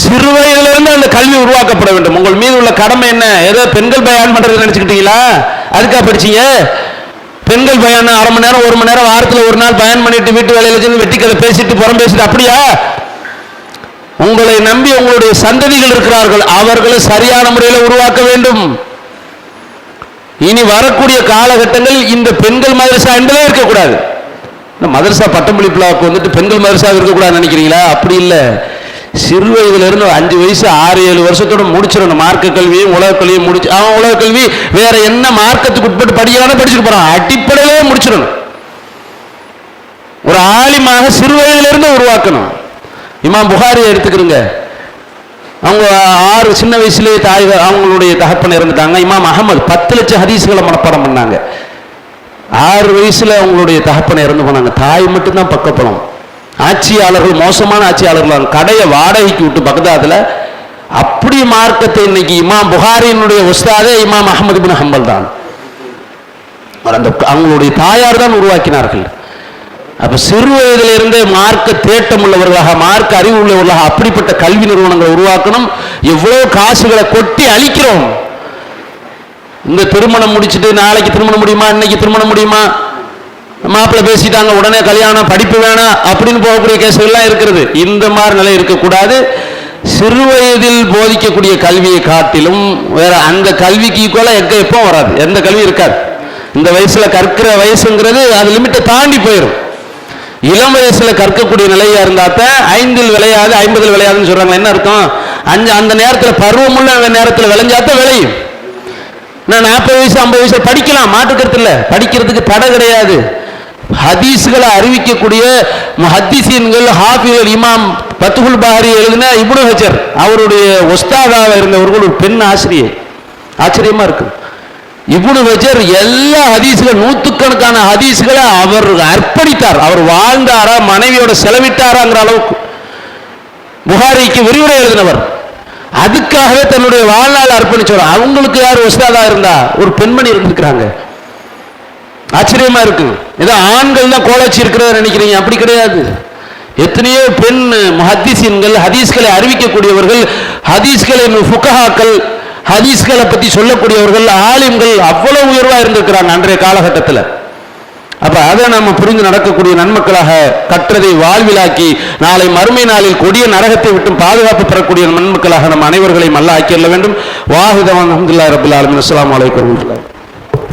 சிறு வயதிலிருந்து அந்த கல்வி உருவாக்கப்பட வேண்டும். உங்கள் மீது உள்ள கடமை என்ன? ஏதோ பெண்கள் பயான் பண்றது நினைச்சுக்கிட்டீங்களா? அதுக்கா படிச்சீங்க? பெண்கள் பயான் அரை மணி நேரம் 1 மணி நேரம் வாரத்தில் ஒரு நாள் பயன் பண்ணிட்டு வீட்டு வேலையில செஞ்சு வெட்டி கதை பேசிட்டு புறம் பேசிட்டு அப்படியா? உங்களை நம்பி உங்களுடைய சந்ததிகள் இருக்கிறார்கள், அவர்களை சரியான முறையில் உருவாக்க வேண்டும். இனி வரக்கூடிய காலகட்டங்களில் இந்த பெண்கள் மதரசா என்பதே இருக்கக்கூடாது. மதரசா பட்டமளிப்புலாவுக்கு வந்துட்டு பெண்கள் மதரசா இருக்கக்கூடாது நினைக்கிறீங்களா? அப்படி இல்லை. சிறு வயதிலிருந்து 5 வயசு 6-7 வருஷத்தோட முடிச்சிடணும். மார்க்க கல்வியும் உலக கல்வியும் முடிச்சு, அவன் உலக கல்வி வேற என்ன மார்க்கத்துக்கு உட்பட்டு படிக்கிறானோ படிச்சுட்டு போறான், அடிப்படையிலே முடிச்சிடணும். ஒரு ஆலிமாக சிறு வயதிலிருந்து உருவாக்கணும். இமாம் புகாரியை எடுத்துக்கிறீங்க, அவங்க 6 சின்ன வயசுலேயே அவங்களுடைய தகப்பன் இறந்துட்டாங்க. இமாம் அகமது 10 லட்சம் ஹதீஸ்களை மனப்பாடம் பண்ணாங்க. 6 வயசுல அவங்களுடைய தகப்பனை இறந்து போனாங்க. தாய் மட்டும்தான் பக்கப்பலம். ஆட்சியாளர்கள் மோசமான ஆட்சியாளர்கள், கடையை வாடகைக்கு விட்டு பகதாதுல அப்படி மார்க்கத்தை இன்னைக்கு இமாம் புகாரியினுடைய உஸ்தாதே இமாம் அஹ்மது இப்னு ஹம்பல் தான். அந்த அவங்களுடைய தாயார் தான் உருவாக்கினார்கள். அப்ப சிறு வயதிலிருந்தே மார்க்க தேட்டம் உள்ளவர்களாக, மார்க்க அறிவு உள்ளவர்களாக அப்படிப்பட்ட கல்வி நிறுவனங்களை உருவாக்கணும். எவ்வளவு காசுகளை கொட்டி அளிக்கிறோம். இந்த திருமணம் முடிச்சுட்டு நாளைக்கு திருமணம் முடியுமா, இன்னைக்கு திருமணம் முடியுமா, மாப்பிள்ளை பேசிட்டாங்க உடனே கல்யாணம், படிப்பு வேணாம் அப்படின்னு போகக்கூடிய கேசுகள்லாம் இருக்கிறது. இந்த மாதிரி நிலை இருக்கக்கூடாது. சிறு வயதில் போதிக்கக்கூடிய கல்வியை காட்டிலும் வேற அந்த கல்விக்கு ஈக்குவலா எப்போ வராது, எந்த கல்வி இருக்காது. இந்த வயசுல கற்கிற வயசுங்கிறது அது லிமிட்டை தாண்டி போயிடும். இளம் வயசுல கற்கக்கூடிய நிலையா இருந்தாத்தான் 5 விளையாது 50 விளையாதுன்னு சொல்றாங்க. என்ன அர்த்தம்? அந்த நேரத்தில் பருவமுள்ள நேரத்தில் விளைஞ்சாத்தான் விளையும். நான் 40 வயசு 50 வயசு படிக்கலாம், மாட்டுக்கிறது இல்லை, படிக்கிறதுக்கு தடை கிடையாது. ஹதீஸ்களை அறிவிக்கக்கூடிய முஹத்திஸீன்கள், ஹாஃபிகள், இமாம் ஃபத்ஹுல் பாரி எழுதின இப்னு ஹஜர் அவருடைய உஸ்தாதாக இருந்தவர்கள் ஒரு பெண் ஆசிரியர். ஆச்சரியமா இருக்கு. இப்னு ஹஜர் எல்லா ஹதீஸ்கள், நூற்றுக்கணக்கான ஹதீஸ்களை அவர் அர்ப்பணித்தார். அவர் வாழ்ந்தாரா, மனைவியோட செலவிட்டாராங்கிற அளவுக்கு புகாரிக்கு விரிவுரை எழுதினவர். அதுக்காகவே தன்னுடைய வாழ்நாள் அர்ப்பணிச்சவர். அவங்களுக்கு யார் உஸ்தாதா இருந்தா? ஒரு பெண்மணி இருந்திருக்கிறாங்க. ஆச்சரியமா இருக்கு. ஏதோ ஆண்கள் தான் கோலாச்சி இருக்கிறத நினைக்கிறீங்க, அப்படி கிடையாது. எத்தனையோ பெண் முஹத்திஸீன்கள், ஹதீஸ்களை அறிவிக்கக்கூடியவர்கள், ஹதீஸ்களின் ஃபுகஹாக்கள், ஹதீஸ்களை பத்தி சொல்லக்கூடியவர்கள், ஆலிம்கள் அவ்வளவு உயர்வா இருந்திருக்கிறாங்க அன்றைய காலகட்டத்தில். அப்ப அதை நம்ம புரிந்து நடக்கக்கூடிய நன்மக்களாக, கற்றதை வாழ்விலாக்கி நாளை மறுமை நாளில் கொடிய நரகத்தை விட்டு பாதுகாப்பு பெறக்கூடிய நன்மக்களாக நம் அனைவர்களையும் அல்லாஹ் ஆக்கியல்ல வேண்டும். வாஹிதவான் அல்ஹம்துலில்லாஹி ரப்பில் ஆலமீன். அஸ்ஸலாமு அலைக்கும்.